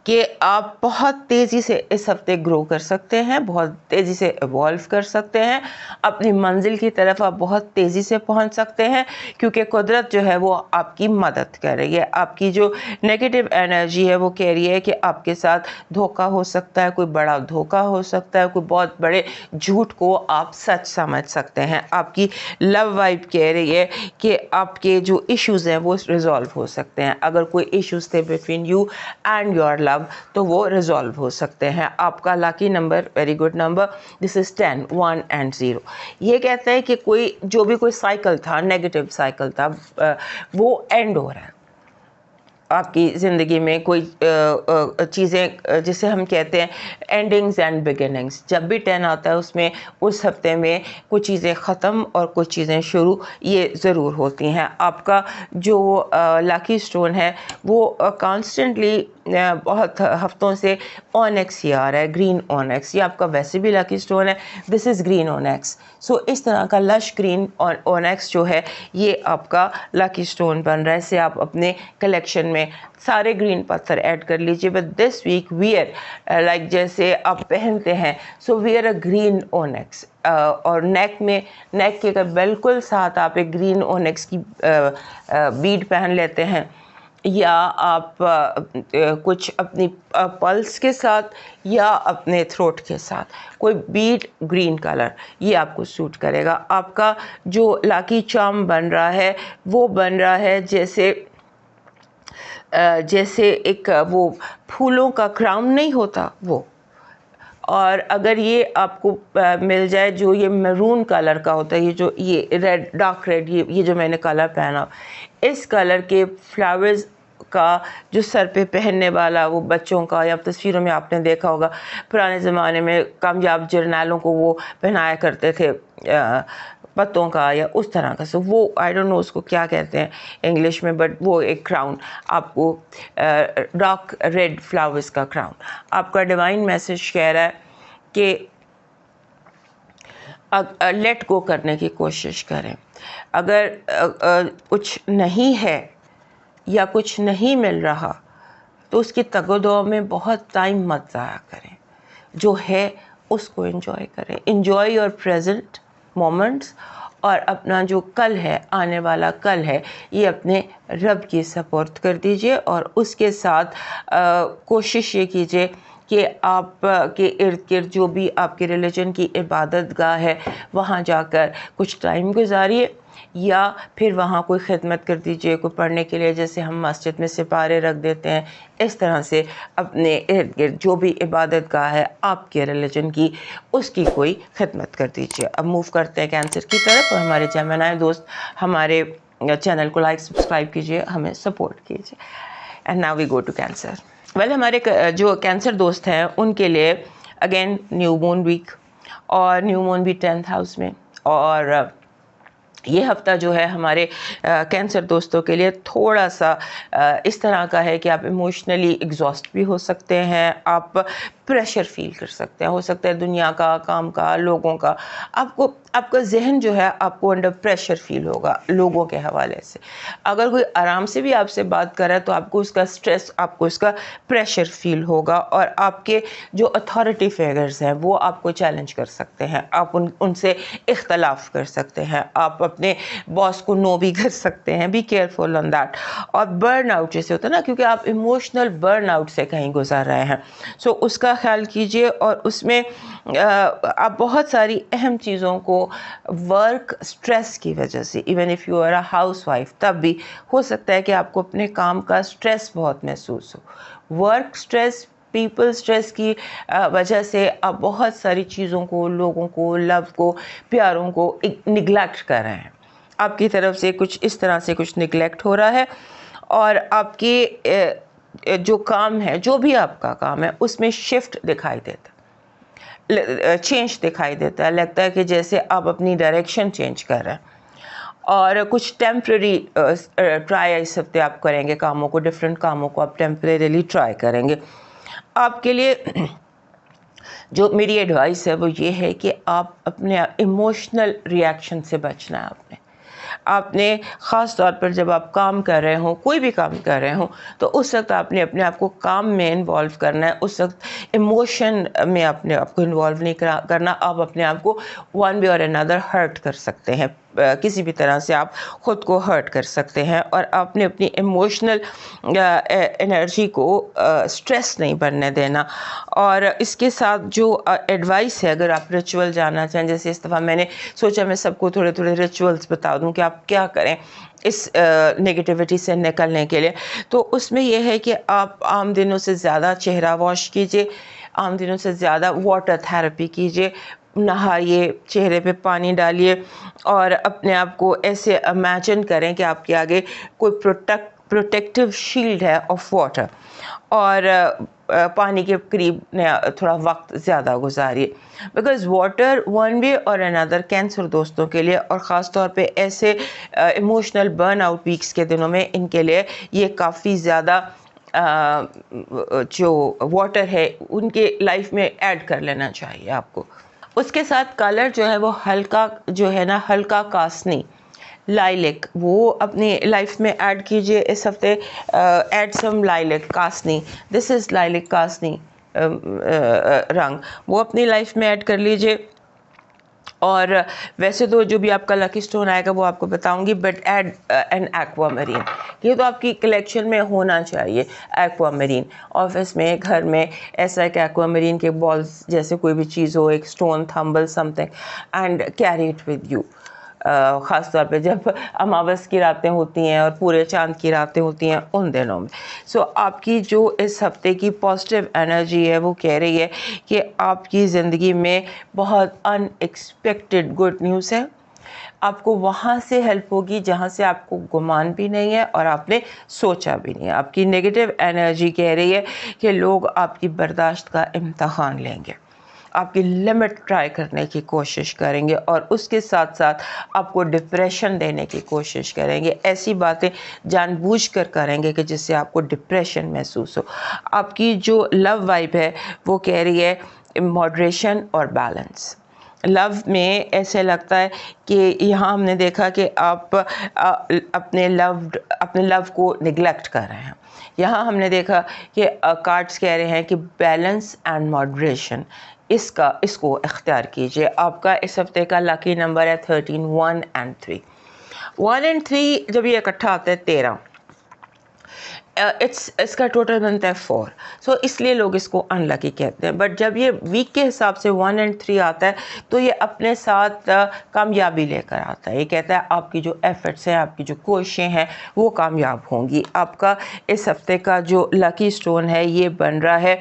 S1: کہ آپ بہت تیزی سے اس ہفتے گرو کر سکتے ہیں, بہت تیزی سے ایوالو کر سکتے ہیں, اپنی منزل کی طرف آپ بہت تیزی سے پہنچ سکتے ہیں, کیونکہ قدرت جو ہے وہ آپ کی مدد کر رہی ہے. آپ کی جو نیگیٹو انرجی ہے وہ کہہ رہی ہے کہ آپ کے ساتھ دھوکہ ہو سکتا ہے, کوئی بڑا دھوکہ ہو سکتا ہے, کوئی بہت بڑے جھوٹ کو آپ سچ سمجھ سکتے ہیں. آپ کی لو وائب کہہ رہی ہے کہ آپ کے جو ایشوز ہیں وہ ریزالو ہو سکتے ہیں. اگر کوئی ایشوز تھے between you and your love تو وہ ریزالو ہو سکتے ہیں. آپ کا lucky number very good number this is 10 1 and 0. یہ کہتا ہے کہ جو بھی کوئی سائیکل تھا, نیگیٹو سائیکل تھا, وہ اینڈ ہو رہا ہے. آپ کی زندگی میں کوئی چیزیں جسے ہم کہتے ہیں اینڈنگز اینڈ بگننگز, جب بھی 10 آتا ہے اس میں اس ہفتے میں کچھ چیزیں ختم اور کچھ چیزیں شروع یہ ضرور ہوتی ہیں. آپ کا جو لاکی سٹون ہے وہ کانسٹنٹلی بہت ہفتوں سے اونیکس ہی آ رہا ہے, گرین اونیکس. یہ آپ کا ویسے بھی لاکی سٹون ہے, دس از گرین اونیکس. سو اس طرح کا لش گرین اونیکس جو ہے یہ آپ کا لاکی سٹون بن رہا ہے. اسے آپ اپنے کلیکشن میں سارے گرین پتھر ایڈ کر لیجیے. But this week wear like جیسے آپ پہنتے ہیں, سو ویئر اے گرین اونیکس. اور نیک کے بالکل ساتھ آپ ایک گرین اونیکس کی بیڈ پہن لیتے ہیں, یا آپ کچھ اپنی پلس کے ساتھ یا اپنے تھروٹ کے ساتھ کوئی بیڈ گرین کلر, یہ آپ کو سوٹ کرے گا. آپ کا جو لاکی چارم بن رہا ہے وہ بن رہا ہے جیسے ایک وہ پھولوں کا کراؤن نہیں ہوتا وہ. اور اگر یہ آپ کو مل جائے جو یہ میرون کلر کا ہوتا ہے, یہ ریڈ, ڈارک ریڈ, یہ جو میں نے کلر پہنا, اس کلر کے فلاورز کا جو سر پہ پہننے والا وہ بچوں کا, یا تصویروں میں آپ نے دیکھا ہوگا پرانے زمانے میں کامیاب جرنیلوں کو وہ پہنایا کرتے تھے پتوں کا یا اس طرح کا. سو وہ آئی ڈونٹ نو اس کو کیا کہتے ہیں انگلش میں, بٹ وہ ایک کراؤن آپ کو ڈارک ریڈ فلاورز کا کراؤن. آپ کا ڈیوائن میسج کہہ رہا ہے کہ لیٹ گو کرنے کی کوشش کریں. اگر کچھ نہیں ہے یا کچھ نہیں مل رہا تو اس کی تگ و دو میں بہت ٹائم مت ضائع کریں. جو ہے اس کو انجوائے کریں, انجوائے یور پریزنٹ مومنٹس, اور اپنا جو کل ہے, آنے والا کل ہے, یہ اپنے رب کی سپورٹ کر دیجئے. اور اس کے ساتھ کوشش یہ کیجئے کہ آپ کے ارد گرد جو بھی آپ کے ریلیجن کی عبادت گاہ ہے وہاں جا کر کچھ ٹائم گزاریے، یا پھر وہاں کوئی خدمت کر دیجیے، کوئی پڑھنے کے لیے جیسے ہم مسجد میں سپارے رکھ دیتے ہیں، اس طرح سے اپنے ارد گرد جو بھی عبادت گاہ ہے آپ کے ریلیجن کی، اس کی کوئی خدمت کر دیجیے۔ اب موو کرتے ہیں کینسر کی طرف، اور ہمارے جیمنائی دوست ہمارے چینل کو لائک سبسکرائب کیجیے، ہمیں سپورٹ کیجیے۔ And now we go to cancer. Well ہمارے جو کینسر دوست ہیں ان کے لیے اگین نیو مون ویک، اور نیو مون بھی 10th ہاؤس میں، اور یہ ہفتہ جو ہے ہمارے کینسر دوستوں کے لیے تھوڑا سا اس طرح کا ہے کہ آپ ایموشنلی ایگزاسٹ بھی ہو سکتے ہیں، آپ پریشر فیل کر سکتے ہیں، ہو سکتا ہے دنیا کا، کام کا، لوگوں کا، آپ کا ذہن جو ہے آپ کو انڈر پریشر فیل ہوگا لوگوں کے حوالے سے۔ اگر کوئی آرام سے بھی آپ سے بات کر رہا ہے تو آپ کو اس کا سٹریس، آپ کو اس کا پریشر فیل ہوگا، اور آپ کے جو اتھارٹی فیگرز ہیں وہ آپ کو چیلنج کر سکتے ہیں، آپ ان سے اختلاف کر سکتے ہیں، آپ اپنے باس کو نو بھی کر سکتے ہیں۔ Be careful on that. اور برن آؤٹ جیسے ہوتا ہے نا، کیونکہ آپ ایموشنل برن آؤٹ سے کہیں گزر رہے ہیں، سو اس کا خیال کیجیے، اور اس میں آپ بہت ساری اہم چیزوں کو ورک سٹریس کی وجہ سے، even if you are a housewife, تب بھی ہو سکتا ہے کہ آپ کو اپنے کام کا سٹریس بہت محسوس ہو۔ ورک سٹریس، پیپل سٹریس کی وجہ سے آپ بہت ساری چیزوں کو، لوگوں کو، لو کو، پیاروں کو نگلیکٹ کر رہے ہیں، آپ کی طرف سے کچھ اس طرح سے کچھ نگلیکٹ ہو رہا ہے، اور آپ کی جو کام ہے، جو بھی آپ کا کام ہے، اس میں شفٹ دکھائی دیتا ہے، چینج دکھائی دیتا ہے، لگتا ہے کہ جیسے آپ اپنی ڈائریکشن چینج کر رہے ہیں، اور کچھ ٹیمپرری ٹرائی اس ہفتے آپ کریں گے کاموں کو، ڈفرینٹ کاموں کو آپ ٹیمپریریلی ٹرائی کریں گے۔ آپ کے لیے جو میری ایڈوائس ہے وہ یہ ہے کہ آپ اپنے ایموشنل ریئیکشن سے بچنا ہے۔ آپ نے خاص طور پر جب آپ کام کر رہے ہوں، کوئی بھی کام کر رہے ہوں، تو اس وقت آپ نے اپنے آپ کو کام میں انوالو کرنا ہے، اس وقت ایموشن میں اپنے آپ کو انوالو نہیں کرنا۔ آپ اپنے آپ کو ون وے اور انادر ہرٹ کر سکتے ہیں، کسی بھی طرح سے آپ خود کو ہرٹ کر سکتے ہیں، اور آپ نے اپنی ایموشنل انرجی کو سٹریس نہیں بننے دینا۔ اور اس کے ساتھ جو ایڈوائس ہے، اگر آپ ریچول جاننا چاہیں، جیسے اس دفعہ میں نے سوچا میں سب کو تھوڑے تھوڑے ریچولز بتا دوں کہ آپ کیا کریں اس نگیٹیوٹی سے نکلنے کے لیے، تو اس میں یہ ہے کہ آپ عام دنوں سے زیادہ چہرہ واش کیجیے، عام دنوں سے زیادہ واٹر تھراپی کیجیے، نہائیے، چہرے پہ پانی ڈالیے، اور اپنے آپ کو ایسے امیجن کریں کہ آپ کے آگے کوئی پروٹیکٹیو شیلڈ ہے آف واٹر، اور پانی کے قریب تھوڑا وقت زیادہ گزاریے، بیکاز واٹر ون وے اور اندر کینسر دوستوں کے لیے، اور خاص طور پہ ایسے ایموشنل برن آؤٹ ویکس کے دنوں میں، ان کے لیے یہ کافی زیادہ جو واٹر ہے ان کے لائف میں ایڈ کر لینا چاہیے آپ کو۔ اس کے ساتھ کلر جو ہے وہ ہلکا، جو ہے نا ہلکا کاسنی، لائلک، وہ اپنی لائف میں ایڈ کیجیے اس ہفتے۔ ایڈ سم لائلک کاسنی، دس از لائلک کاسنی رنگ، وہ اپنی لائف میں ایڈ کر لیجیے۔ اور ویسے تو جو بھی آپ کا لکی سٹون آئے گا وہ آپ کو بتاؤں گی، but add an aquamarine, یہ تو آپ کی کلیکشن میں ہونا چاہیے۔ ایکوا مرین آفس میں، گھر میں، ایسا ایک ایکوا مرین کے بالز جیسے کوئی بھی چیز ہو، ایک stone, thimble, something, and carry it with you, خاص طور پہ جب اماوس کی راتیں ہوتی ہیں اور پورے چاند کی راتیں ہوتی ہیں ان دنوں میں۔ سو آپ کی جو اس ہفتے کی پازیٹیو انرجی ہے وہ کہہ رہی ہے کہ آپ کی زندگی میں بہت ان ایکسپیکٹڈ گڈ نیوز ہے، آپ کو وہاں سے ہیلپ ہوگی جہاں سے آپ کو گمان بھی نہیں ہے اور آپ نے سوچا بھی نہیں ہے۔ آپ کی نیگیٹو انرجی کہہ رہی ہے کہ لوگ آپ کی برداشت کا امتحان لیں گے، آپ کی لمٹ ٹرائی کرنے کی کوشش کریں گے، اور اس کے ساتھ ساتھ آپ کو ڈپریشن دینے کی کوشش کریں گے، ایسی باتیں جان بوجھ کر کریں گے کہ جس سے آپ کو ڈپریشن محسوس ہو۔ آپ کی جو لو وائب ہے وہ کہہ رہی ہے ماڈریشن اور بیلنس۔ لو میں ایسے لگتا ہے کہ یہاں ہم نے دیکھا کہ آپ اپنے لو کو نگلیکٹ کر رہے ہیں، یہاں ہم نے دیکھا کہ کارڈز کہہ رہے ہیں کہ بیلنس اینڈ ماڈریشن، اس کو اختیار کیجیے۔ آپ کا اس ہفتے کا لکی نمبر ہے 13، 1 and 3۔ 1 and 3 جب یہ اکٹھا آتا ہے 13، اس کا ٹوٹل بنتا ہے 4. سو اس لیے لوگ اس کو انلکی کہتے ہیں. بٹ جب یہ ویک کے حساب سے 1 and 3 آتا ہے تو یہ اپنے ساتھ کامیابی لے کر آتا ہے. یہ کہتا ہے آپ کی جو ایفرٹس ہیں, آپ کی جو کوششیں ہیں وہ کامیاب ہوں گی. آپ کا اس ہفتے کا جو لکی سٹون ہے یہ بن رہا ہے,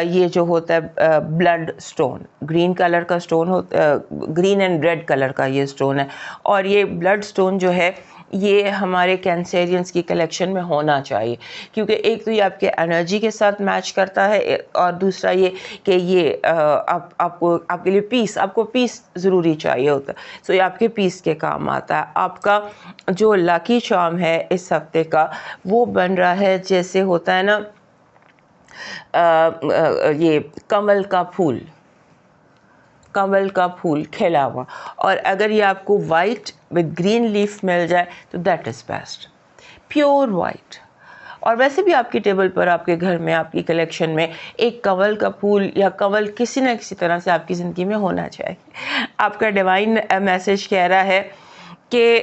S1: یہ جو ہوتا ہے بلڈ سٹون, گرین کلر کا سٹون ہوتا, گرین اینڈ ریڈ کلر کا یہ سٹون ہے. اور یہ بلڈ سٹون جو ہے یہ ہمارے کینسیرینس کی کلیکشن میں ہونا چاہیے, کیونکہ ایک تو یہ آپ کے انرجی کے ساتھ میچ کرتا ہے, اور دوسرا یہ کہ یہ آپ کے لیے پیس, آپ کو پیس ضروری چاہیے ہوتا ہے. سو یہ آپ کے پیس کے کام آتا ہے. آپ کا جو لکی چارم ہے اس ہفتے کا وہ بن رہا ہے جیسے ہوتا ہے نا یہ کمل کا پھول, کمل کا پھول کھلا ہوا, اور اگر یہ آپ کو وائٹ وتھ گرین لیف مل جائے تو that is best, pure white. اور ویسے بھی آپ کی ٹیبل پر, آپ کے گھر میں, آپ کی کلیکشن میں ایک کنول کا پھول یا کنول کسی نہ کسی طرح سے آپ کی زندگی میں ہونا چاہیے. آپ کا ڈیوائن میسج کہہ رہا ہے کہ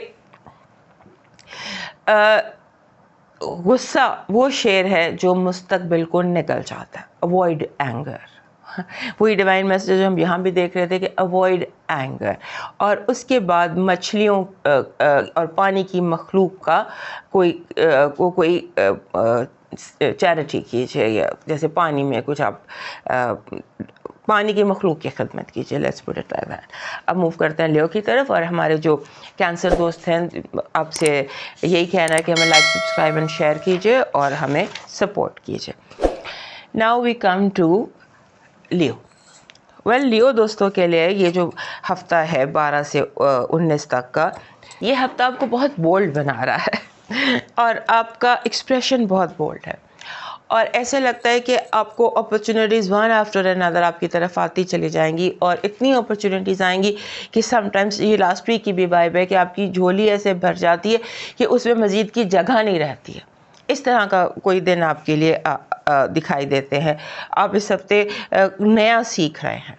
S1: غصہ وہ شیر ہے جو مستقبل کو نکل جاتا ہے. اوائڈ اینگر, وہی ڈیوائن میسیج ہم یہاں بھی دیکھ رہے تھے کہ اوائڈ اینگر. اور اس کے بعد مچھلیوں اور پانی کی مخلوق کا کوئی چیریٹی کیجیے, یا جیسے پانی میں کچھ آپ پانی کی مخلوق کی خدمت کیجیے. Let's put it like that. اب موو کرتے ہیں لیو کی طرف, اور ہمارے جو کینسر دوست ہیں آپ سے یہی کہنا ہے کہ ہمیں لائک, سبسکرائب اینڈ شیئر کیجیے اور ہمیں سپورٹ کیجیے. ناؤ وی کم ٹو لیو. لیو دوستوں کے لیے یہ جو ہفتہ ہے 12 سے 19 تک کا, یہ ہفتہ آپ کو بہت بولڈ بنا رہا ہے, اور آپ کا ایکسپریشن بہت بولڈ ہے, اور ایسے لگتا ہے کہ آپ کو اپرچونیٹیز ون آفٹر انادر آپ کی طرف آتی چلی جائیں گی, اور اتنی اپرچونیٹیز آئیں گی کہ سم ٹائمس یہ لاسٹ ویک کی بھی وائب ہے کہ آپ کی جھولی ایسے بھر جاتی ہے کہ اس میں مزید کی جگہ نہیں رہتی ہے. اس طرح کا کوئی دن آپ کے لیے دکھائی دیتے ہیں. آپ اس ہفتے نیا سیکھ رہے ہیں.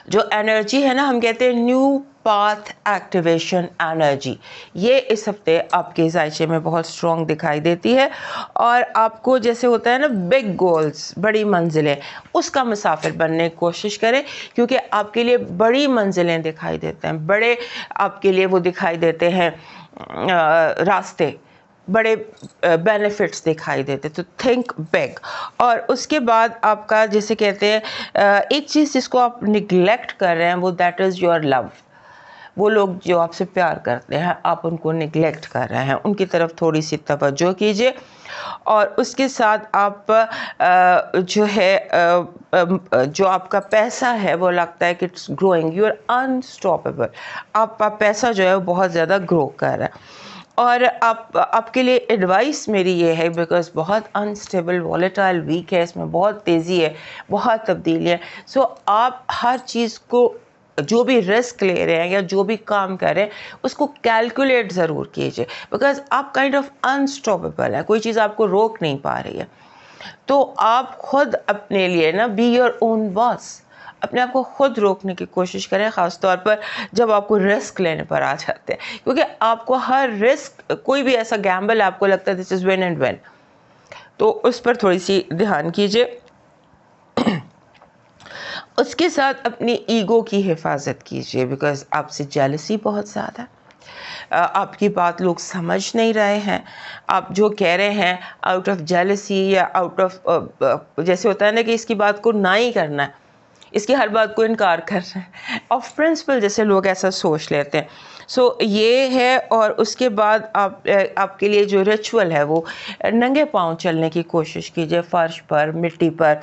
S1: جو انرجی ہے نا, ہم کہتے ہیں نیو پاتھ ایکٹیویشن انرجی, یہ اس ہفتے آپ کے ذائچے میں بہت اسٹرانگ دکھائی دیتی ہے. اور آپ کو جیسے ہوتا ہے نا بگ گولز, بڑی منزلیں, اس کا مسافر بننے کی کوشش کریں, کیونکہ آپ کے لیے بڑی منزلیں دکھائی دیتے ہیں, بڑے آپ کے لیے وہ دکھائی دیتے ہیں راستے, بڑے بینیفٹس دکھائی دیتے. تو تھنک بگ. اور اس کے بعد آپ کا جیسے کہتے ہیں ایک چیز جس کو آپ نگلیکٹ کر رہے ہیں وہ دیٹ از یور لو. وہ لوگ جو آپ سے پیار کرتے ہیں آپ ان کو نگلیکٹ کر رہے ہیں, ان کی طرف تھوڑی سی توجہ کیجیے. اور اس کے ساتھ آپ جو ہے جو آپ کا پیسہ ہے وہ لگتا ہے کہ it's growing, you are unstoppable. آپ کا پیسہ جو ہے وہ بہت زیادہ گرو کر رہا ہے. اور آپ کے لیے ایڈوائس میری یہ ہے, بیکاز بہت انسٹیبل والیٹائل ویک ہے, اس میں بہت تیزی ہے, بہت تبدیلی ہے. سو آپ ہر چیز کو, جو بھی رسک لے رہے ہیں یا جو بھی کام کر رہے ہیں اس کو کیلکولیٹ ضرور کیجیے, بیکاز آپ کائنڈ آف انسٹاپیبل ہیں, کوئی چیز آپ کو روک نہیں پا رہی ہے. تو آپ خود اپنے لیے نا بی یور اون باس, اپنے آپ کو خود روکنے کی کوشش کریں, خاص طور پر جب آپ کو رسک لینے پر آ جاتے ہیں, کیونکہ آپ کو ہر رسک, کوئی بھی ایسا گیمبل آپ کو لگتا ہے دس از ون اینڈ ون, تو اس پر تھوڑی سی دھیان کیجیے. اس کے ساتھ اپنی ایگو کی حفاظت کیجیے, بیکاز آپ سے جیلسی بہت زیادہ ہے, آپ کی بات لوگ سمجھ نہیں رہے ہیں. آپ جو کہہ رہے ہیں آؤٹ آف جیلسی یا آؤٹ آف جیسے ہوتا ہے نا کہ اس کی بات کو نہ ہی کرنا ہے, اس کی ہر بات کو انکار کر رہے ہیں, آف پرنسپل جیسے لوگ ایسا سوچ لیتے ہیں. سو یہ ہے. اور اس کے بعد آپ کے لیے جو ریچول ہے وہ ننگے پاؤں چلنے کی کوشش کیجیے, فرش پر, مٹی پر,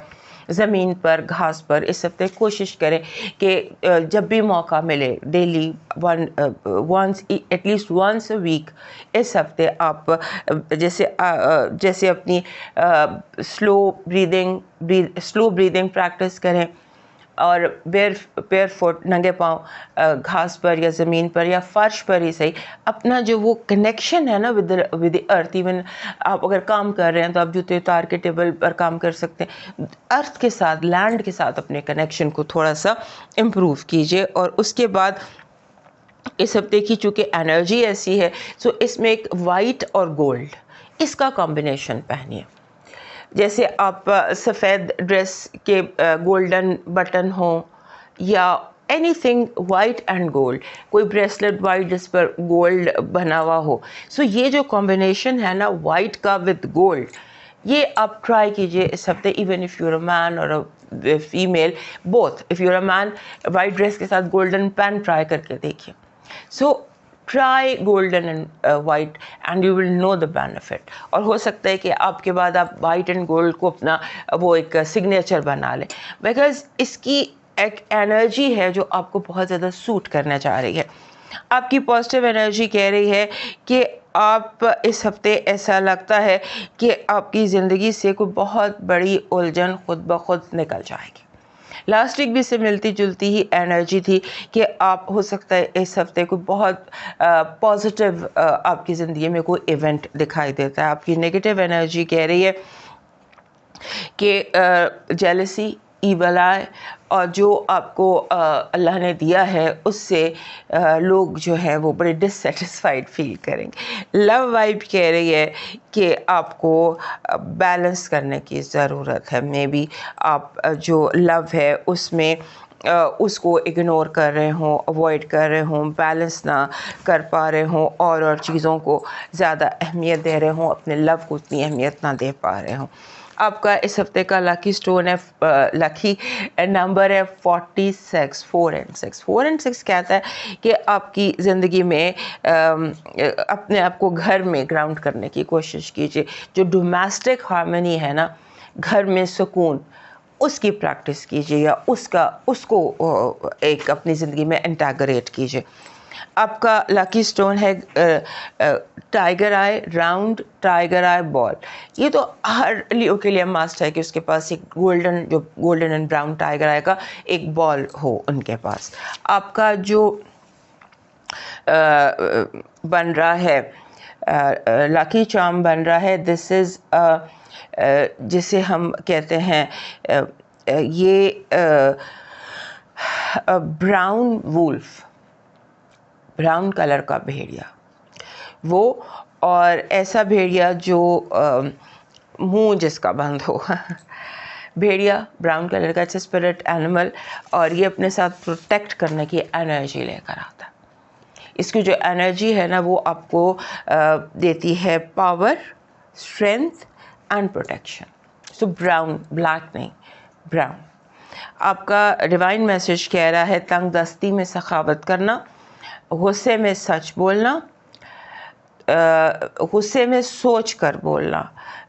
S1: زمین پر, گھاس پر. اس ہفتے کوشش کریں کہ جب بھی موقع ملے daily once at least once a week اس ہفتے آپ جیسے اپنی سلو بریدنگ پریکٹس کریں, اور بیئر فٹ, ننگے پاؤں گھاس پر یا زمین پر یا فرش پر ہی صحیح, اپنا جو وہ کنیکشن ہے نا ود دی ارتھ. ایون آپ اگر کام کر رہے ہیں تو آپ جوتے اتار کے ٹیبل پر کام کر سکتے ہیں. ارتھ کے ساتھ, لینڈ کے ساتھ اپنے کنیکشن کو تھوڑا سا امپروو کیجیے. اور اس کے بعد اس ہفتے کی چونکہ انرجی ایسی ہے, سو اس میں ایک وائٹ اور گولڈ, اس کا کمبینیشن پہنیے. جیسے آپ سفید ڈریس کے گولڈن بٹن ہوں یا any thing white and gold, کوئی بریسلیٹ وائٹ جس پر گولڈ بنا ہوا ہو. سو یہ جو کمبینیشن ہے نا وائٹ کا وتھ گولڈ, یہ آپ ٹرائی کیجیے اس ہفتے. Even if you're a man اور female both, if you're a man white dress کے ساتھ گولڈن پین ٹرائی کر کے دیکھیے. So try golden and white and you will know the benefit. اور ہو سکتا ہے کہ آپ کے بعد آپ وائٹ اینڈ گولڈ کو اپنا وہ ایک سگنیچر بنا لیں, بیکاز اس کی ایک انرجی ہے جو آپ کو بہت زیادہ سوٹ کرنے جا رہی ہے. آپ کی پازیٹیو انرجی کہہ رہی ہے کہ آپ اس ہفتے ایسا لگتا ہے کہ آپ کی زندگی سے کوئی بہت بڑی الجھن خود بخود نکل جائے گی. لاسٹ ویک بھی سے ملتی جلتی ہی انرجی تھی کہ آپ ہو سکتا ہے اس ہفتے کوئی بہت پازیٹیو آپ کی زندگی میں کوئی ایونٹ دکھائی دیتا ہے. آپ کی نیگیٹو انرجی کہہ رہی ہے کہ جیلسی, ایول آئی, اور جو آپ کو اللہ نے دیا ہے اس سے لوگ جو ہیں وہ بڑے ڈسسیٹسفائیڈ فیل کریں گے. لو وائب کہہ رہی ہے کہ آپ کو بیلنس کرنے کی ضرورت ہے. مے بی آپ جو لو ہے اس میں اس کو اگنور کر رہے ہوں, اوائڈ کر رہے ہوں, بیلنس نہ کر پا رہے ہوں, اور چیزوں کو زیادہ اہمیت دے رہے ہوں, اپنے لو کو اتنی اہمیت نہ دے پا رہے ہوں. آپ کا اس ہفتے کا لکی سٹون ہے, لکی نمبر ہے 46, 4 and 6. 4 and 6 کہتا ہے کہ آپ کی زندگی میں اپنے آپ کو گھر میں گراؤنڈ کرنے کی کوشش کیجیے. جو ڈومیسٹک ہارمنی ہے نا, گھر میں سکون, اس کی پریکٹس کیجیے, یا اس کو ایک اپنی زندگی میں انٹیگریٹ کیجیے. آپ کا لکی سٹون ہے ٹائیگر آئی, راؤنڈ ٹائیگر آئی بال. یہ تو ہر لیو کے لیے ماسٹ ہے کہ اس کے پاس ایک گولڈن اینڈ براؤن ٹائیگر آئی کا ایک بال ہو ان کے پاس. آپ کا جو بن رہا ہے لکی چارم بن رہا ہے, دس از جسے ہم کہتے ہیں یہ براؤن وولف, براؤن کلر کا بھیڑیا وہ, اور ایسا بھیڑیا جو منہ جس کا بند ہو. بھیڑیا براؤن کلر کا اسپرٹ اینیمل, اور یہ اپنے ساتھ پروٹیکٹ کرنے کی انرجی لے کر آتا ہے. اس کی جو انرجی ہے نا وہ آپ کو دیتی ہے power, strength and protection. So brown, black نہیں, براؤن. آپ کا ڈیوائن میسج کہہ رہا ہے تنگ دستی میں سخاوت کرنا, غصے میں سچ بولنا, غصے میں سوچ کر بولنا,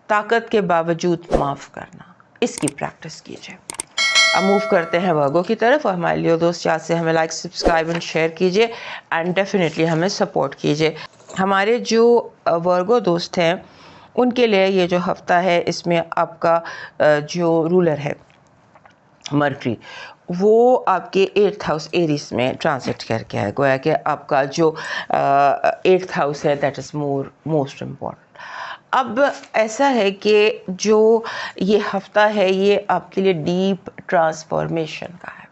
S1: طاقت کے باوجود معاف کرنا. اس کی پریکٹس کیجیے. اب موو کرتے ہیں ورگو کی طرف, اور ہمارے لیے دوست یاد سے ہمیں لائک, سبسکرائب اینڈ شیئر کیجیے, اینڈ ڈیفینیٹلی ہمیں سپورٹ کیجیے. ہمارے جو ورگو دوست ہیں ان کے لیے یہ جو ہفتہ ہے اس میں آپ کا جو رولر ہے مرکری, وہ آپ کے 8th ہاؤس ایریس میں ٹرانزٹ کر کے ہے. گویا کہ آپ کا جو 8th ہاؤس ہے دیٹ از موسٹ امپورٹنٹ. اب ایسا ہے کہ جو یہ ہفتہ ہے یہ آپ کے لیے ڈیپ ٹرانسفارمیشن کا ہے.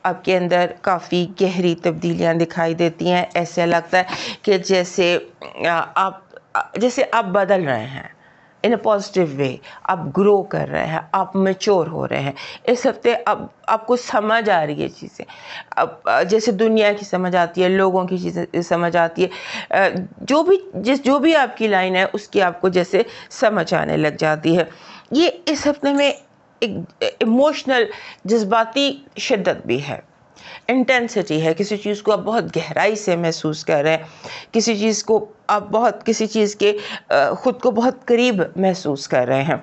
S1: آپ کے اندر کافی گہری تبدیلیاں دکھائی دیتی ہیں. ایسا لگتا ہے کہ جیسے آپ بدل رہے ہیں ان اے پازیٹیو وے, آپ گرو کر رہے ہیں, آپ میچور ہو رہے ہیں. اس ہفتے اب آپ کو سمجھ آ رہی ہے چیزیں, اب جیسے دنیا کی سمجھ آتی ہے, لوگوں کی چیزیں سمجھ آتی ہے, جو بھی آپ کی لائن ہے اس کی آپ کو جیسے سمجھ آنے لگ جاتی ہے. یہ اس ہفتے میں ایک ایموشنل جذباتی شدت بھی ہے, انٹینسٹی ہے. کسی چیز کو آپ بہت گہرائی سے محسوس کر رہے ہیں, کسی چیز کو آپ کسی چیز کے خود کو بہت قریب محسوس کر رہے ہیں.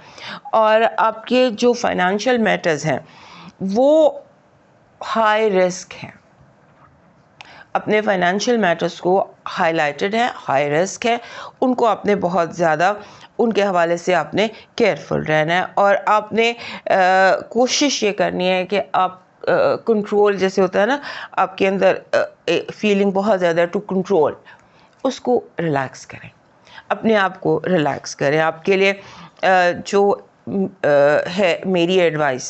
S1: اور آپ کے جو فائنینشیل میٹرز ہیں وہ ہائی رسک ہیں. اپنے فائنینشیل میٹرز کو ہائی لائٹڈ ہے, ہائی رسک ہے, ان کو آپ نے بہت زیادہ ان کے حوالے سے آپ نے کیئرفل رہنا ہے. اور آپ نے کوشش یہ کرنی ہے کہ آپ کنٹرول جیسے ہوتا ہے نا آپ کے اندر فیلنگ بہت زیادہ ٹو کنٹرول, اس کو ریلیکس کریں, اپنے آپ کو ریلیکس کریں. آپ کے لیے جو ہے میری ایڈوائس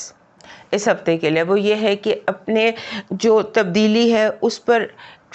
S1: اس ہفتے کے لیے وہ یہ ہے کہ اپنے جو تبدیلی ہے اس پر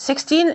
S1: 16,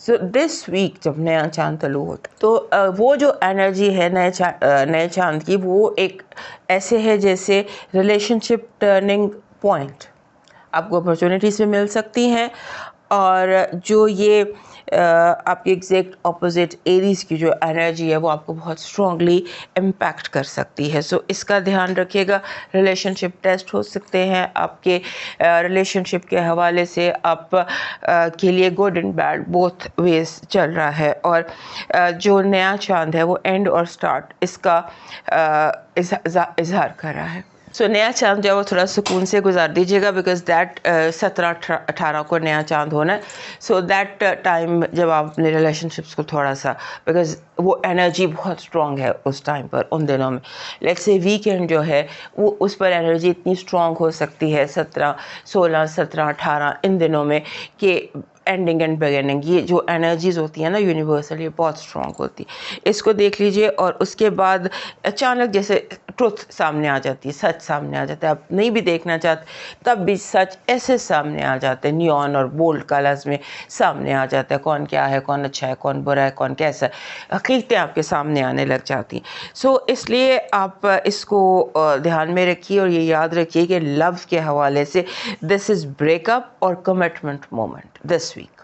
S1: سو دس ویک جب نیا چاند طلوع ہوتا تو وہ جو انرجی ہے نئے چاند کی، وہ ایک ایسے ہے جیسے ریلیشن شپ ٹرننگ پوائنٹ. آپ کو اپرچونیٹیز بھی مل سکتی ہیں، اور جو یہ آپ کی ایگزیکٹ اپوزٹ ایریز کی جو انرجی ہے وہ آپ کو بہت اسٹرانگلی امپیکٹ کر سکتی ہے. سو اس کا دھیان رکھیے گا. ریلیشن شپ ٹیسٹ ہو سکتے ہیں آپ کے. ریلیشن شپ کے حوالے سے آپ کے لیے good and bad both ways چل رہا ہے. اور جو نیا چاند ہے وہ اینڈ اور اسٹارٹ اس کا اظہار کر رہا ہے. سو نیا چاند جو ہے وہ تھوڑا سکون سے گزار دیجیے گا، بیکاز دیٹ 17-18 کو نیا چاند ہونا ہے. سو دیٹ ٹائم جب آپ اپنے ریلیشن شپس کو تھوڑا سا، بیکاز وہ انرجی بہت اسٹرانگ ہے اس ٹائم پر، ان دنوں میں. لیٹس سے ویکینڈ جو ہے وہ اس پر انرجی اتنی اسٹرانگ ہو سکتی ہے 16 17 18 ان دنوں میں، کہ اینڈنگ اینڈ بگننگ یہ جو انرجیز ہوتی ہیں نا یونیورسل، یہ بہت اسٹرانگ ہوتی ہے. اس کو دیکھ لیجئے. اور اس کے بعد اچانک جیسے ٹروتھ سامنے آ جاتی ہے، سچ سامنے آ جاتا ہے. آپ نہیں بھی دیکھنا چاہتے تب بھی سچ ایسے سامنے آ جاتے ہیں، نیون اور بولڈ کلرز میں سامنے آ جاتا ہے. کون کیا ہے، کون اچھا ہے، کون برا ہے، کون کیسا ہے، حقیقتیں آپ کے سامنے آنے لگ جاتی ہیں. سو اس لیے آپ اس کو دھیان میں رکھیے، اور یہ یاد رکھیے کہ لو کے حوالے سے دس از بریک اپ اور کمٹمنٹ مومنٹ دس ویک.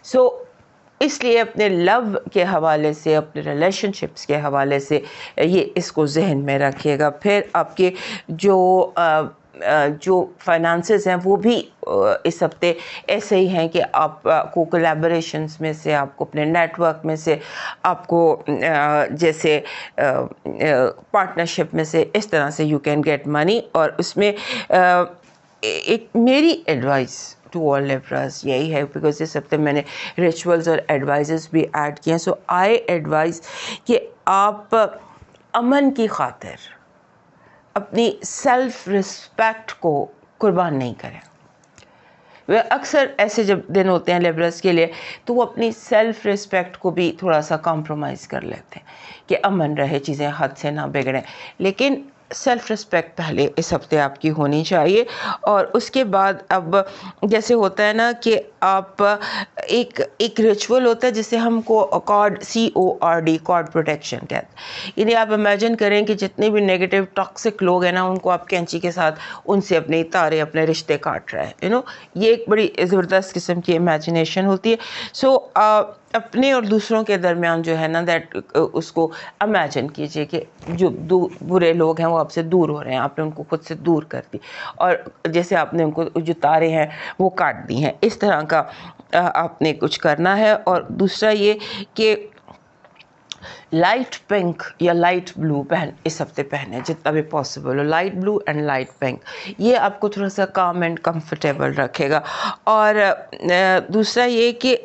S1: سو اس لیے اپنے لو کے حوالے سے، اپنے ریلیشن شپس کے حوالے سے یہ اس کو ذہن میں رکھیے گا. پھر آپ کے جو فائنانسز ہیں وہ بھی اس ہفتے ایسے ہی ہیں کہ آپ کو کولیبوریشنز میں سے، آپ کو اپنے نیٹ ورک میں سے، آپ کو جیسے پارٹنرشپ میں سے، اس طرح سے یو کین گیٹ منی. اور اس میں ایک میری ایڈوائس ٹو آل لیبراز یہی ہے، بیکاز اس ہفتے میں نے ریچولز اور ایڈوائزز بھی ایڈ کیے ہیں. سو آئی ایڈوائز کہ آپ امن کی خاطر اپنی سیلف رسپیکٹ کو قربان نہیں کریں. وہ اکثر ایسے جب دن ہوتے ہیں لیبرس کے لیے تو وہ اپنی سیلف رسپیکٹ کو بھی تھوڑا سا کمپرومائز کر لیتے ہیں کہ امن رہے، چیزیں حد سے نہ بگڑیں. لیکن سیلف رسپیکٹ پہلے اس ہفتے آپ کی ہونی چاہیے. اور اس کے بعد اب جیسے ہوتا ہے نا کہ آپ ایک ریچول ہوتا ہے جسے ہم کو کارڈ CORD کارڈ پروٹیکشن کہتے ہیں. یعنی آپ امیجن کریں کہ جتنے بھی نیگیٹو ٹاکسک لوگ ہیں نا، ان کو آپ کینچی کے ساتھ ان سے اپنے تارے، اپنے رشتے کاٹ رہے ہیں. یہ ایک بڑی زبردست قسم کی امیجنیشن ہوتی ہے. سو اپنے اور دوسروں کے درمیان جو ہے نا دیٹ اس کو امیجن کیجئے کہ جو برے لوگ ہیں وہ آپ سے دور ہو رہے ہیں، آپ نے ان کو خود سے دور کر دی، اور جیسے آپ نے ان کو جو تارے ہیں وہ کاٹ دی ہیں. اس طرح کا آپ نے کچھ کرنا ہے. اور دوسرا یہ کہ لائٹ پنک یا لائٹ بلو اس ہفتے پہنے جتنا بھی پاسبل ہو. Light blue and light pink یہ آپ کو تھوڑا سا کام اینڈ کمفرٹیبل رکھے گا. اور دوسرا یہ کہ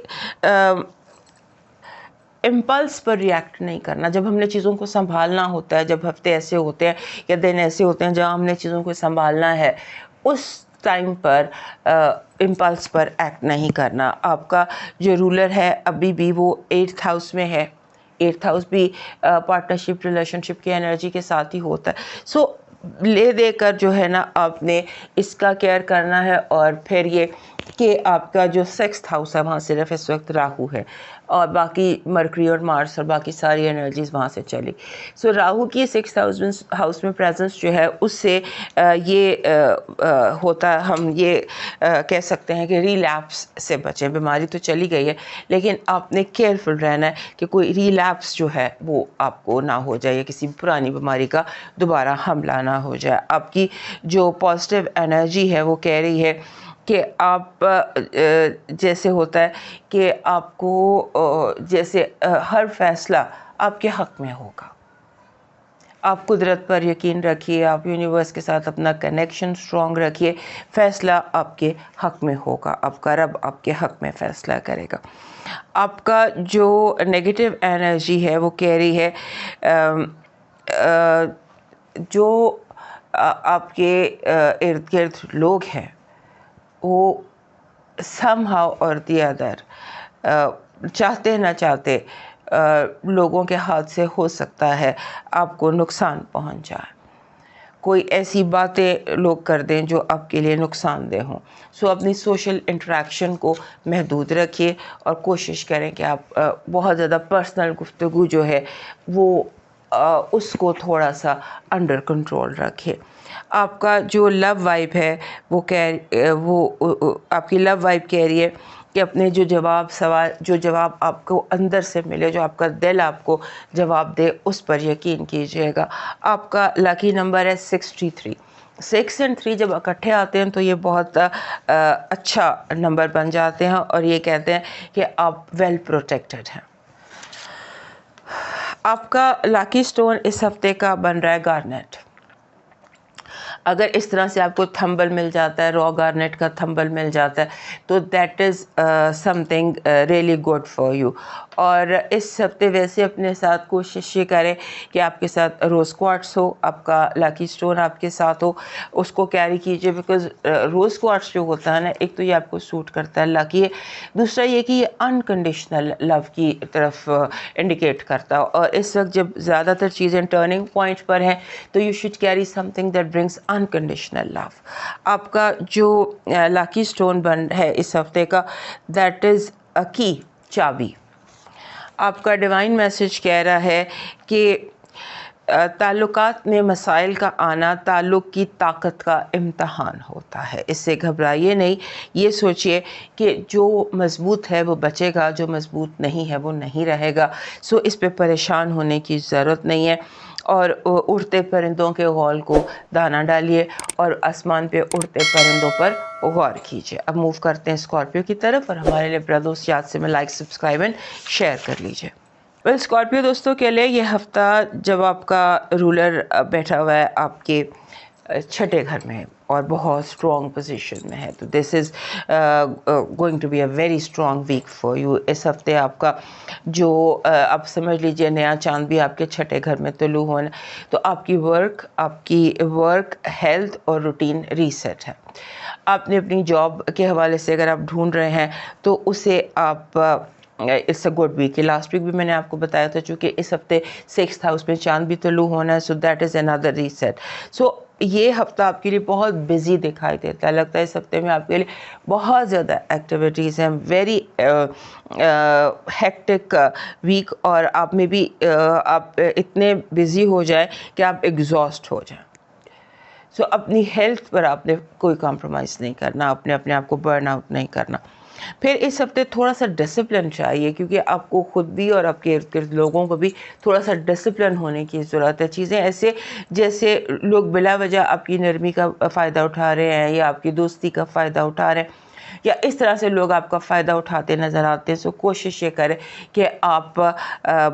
S1: امپلس پر ریئیکٹ نہیں کرنا. جب ہم نے چیزوں کو سنبھالنا ہوتا ہے، جب ہفتے ایسے ہوتے ہیں یا دن ایسے ہوتے ہیں جہاں ہم نے چیزوں کو سنبھالنا ہے، اس ٹائم پر امپلس پر ایکٹ نہیں کرنا. آپ کا جو رولر ہے ابھی بھی وہ 8th ہاؤس میں ہے. 8th ہاؤس بھی پارٹنرشپ ریلیشن شپ کی انرجی کے ساتھ ہی ہوتا ہے. سو لے دے کر جو ہے نا آپ نے اس کا کیئر کرنا ہے. اور پھر یہ کہ آپ کا جو 6th ہاؤس ہے وہاں صرف اس وقت راہو ہے، اور باقی مرکری اور مارس اور باقی ساری انرجیز وہاں سے چلی. سو راہو کی 6th ہاؤس میں پریزنس جو ہے اس سے یہ ہوتا، ہم یہ کہہ سکتے ہیں کہ ریلیپس سے بچیں. بیماری تو چلی گئی ہے لیکن آپ نے کیئرفل رہنا ہے کہ کوئی ریلیپس جو ہے وہ آپ کو نہ ہو جائے، کسی پرانی بیماری کا دوبارہ حملہ نہ ہو جائے. آپ کی جو پازیٹیو انرجی ہے وہ کہہ رہی ہے کہ آپ جیسے ہوتا ہے کہ آپ کو جیسے ہر فیصلہ آپ کے حق میں ہوگا. آپ قدرت پر یقین رکھیے، آپ یونیورس کے ساتھ اپنا کنیکشن سٹرونگ رکھیے. فیصلہ آپ کے حق میں ہوگا، آپ کا رب آپ کے حق میں فیصلہ کرے گا. آپ کا جو نیگیٹو انرجی ہے وہ کہہ رہی ہے جو آپ کے ارد گرد لوگ ہیں وہ somehow or the other چاہتے نہ چاہتے لوگوں کے ہاتھ سے ہو سکتا ہے آپ کو نقصان پہنچ جائے. کوئی ایسی باتیں لوگ کر دیں جو آپ کے لیے نقصان دہ ہوں. سو اپنی سوشل انٹریکشن کو محدود رکھیے اور کوشش کریں کہ آپ بہت زیادہ پرسنل گفتگو جو ہے وہ اس کو تھوڑا سا انڈر کنٹرول رکھے. آپ کا جو لو وائب ہے وہ آپ کی لو وائب کہہ رہی ہے کہ اپنے جو جواب آپ کو اندر سے ملے، جو آپ کا دل آپ کو جواب دے، اس پر یقین کیجیے گا. آپ کا لکی نمبر ہے 63. 6 اور 3 جب اکٹھے آتے ہیں تو یہ بہت اچھا نمبر بن جاتے ہیں اور یہ کہتے ہیں کہ آپ ویل پروٹیکٹڈ ہیں. آپ کا لاکی سٹون اس ہفتے کا بن رہا ہے گارنیٹ. اگر اس طرح سے آپ کو تھمبل مل جاتا ہے، را گارنیٹ کا تھمبل مل جاتا ہے، تو that is some thing really good for you. اور اس ہفتے ویسے اپنے ساتھ کوشش یہ کریں کہ آپ کے ساتھ روز کوارٹز ہو، آپ کا لاکی سٹون آپ کے ساتھ ہو، اس کو کیری کیجیے. بیکاز روز کوارٹز جو ہوتا ہے نا، ایک تو یہ آپ کو سوٹ کرتا ہے، لاکی ہے. دوسرا یہ کہ یہ انکنڈیشنل لو کی طرف انڈیکیٹ کرتا ہے، اور اس وقت جب زیادہ تر چیزیں ٹرننگ پوائنٹ پر ہیں تو you should carry something that brings unconditional love. آپ کا جو لاکی سٹون بن ہے اس ہفتے کا، دیٹ از اے کی، چابی. آپ کا ڈیوائن میسج کہہ رہا ہے کہ تعلقات میں مسائل کا آنا تعلق کی طاقت کا امتحان ہوتا ہے. اس سے گھبرائیے نہیں، یہ سوچئے کہ جو مضبوط ہے وہ بچے گا، جو مضبوط نہیں ہے وہ نہیں رہے گا. سو اس پہ پریشان ہونے کی ضرورت نہیں ہے. اور اڑتے پرندوں کے غول کو دانہ ڈالیے اور آسمان پہ اڑتے پرندوں پر غور کیجیے. اب موو کرتے ہیں اسکارپیو کی طرف، اور ہمارے لیے برادوس یاد سے میں لائک، سبسکرائب اینڈ شیئر کر لیجیے. اسکارپیو دوستوں کے لیے یہ ہفتہ جب آپ کا رولر بیٹھا ہوا ہے آپ کے چھٹے گھر میں اور بہت اسٹرانگ پوزیشن میں ہے، تو this is going to be a very strong week for you. اس ہفتے آپ کا جو آپ سمجھ لیجئے نیا چاند بھی آپ کے چھٹے گھر میں طلوع ہونا، تو آپ کی ورک ہیلتھ اور روٹین ریسیٹ ہے. آپ نے اپنی جاب کے حوالے سے اگر آپ ڈھونڈ رہے ہیں تو اسے آپ it's a good week. Last week بھی میں نے آپ کو بتایا تھا، چونکہ اس ہفتے 6 ہاؤس میں چاند بھی طلوع ہونا ہے، so that is another reset. سو یہ ہفتہ آپ کے لیے بہت بزی دکھائی دیتا ہے. لگتا ہے اس ہفتے میں آپ کے لیے بہت زیادہ ایکٹیویٹیز ہیں، ویری ہیکٹک ویک، اور آپ میں بھی آپ اتنے بزی ہو جائیں کہ آپ ایگزاسٹ ہو جائیں. سو اپنی ہیلتھ پر آپ نے کوئی کمپرومائز نہیں کرنا، اپنے آپ کو برن آؤٹ نہیں کرنا. پھر اس ہفتے تھوڑا سا ڈسپلن چاہیے، کیونکہ آپ کو خود بھی اور آپ کے ارد گرد لوگوں کو بھی تھوڑا سا ڈسپلن ہونے کی ضرورت ہے. چیزیں ایسے جیسے لوگ بلا وجہ آپ کی نرمی کا فائدہ اٹھا رہے ہیں یا آپ کی دوستی کا فائدہ اٹھا رہے ہیں، یا اس طرح سے لوگ آپ کا فائدہ اٹھاتے نظر آتے ہیں. سو کوشش یہ کریں کہ آپ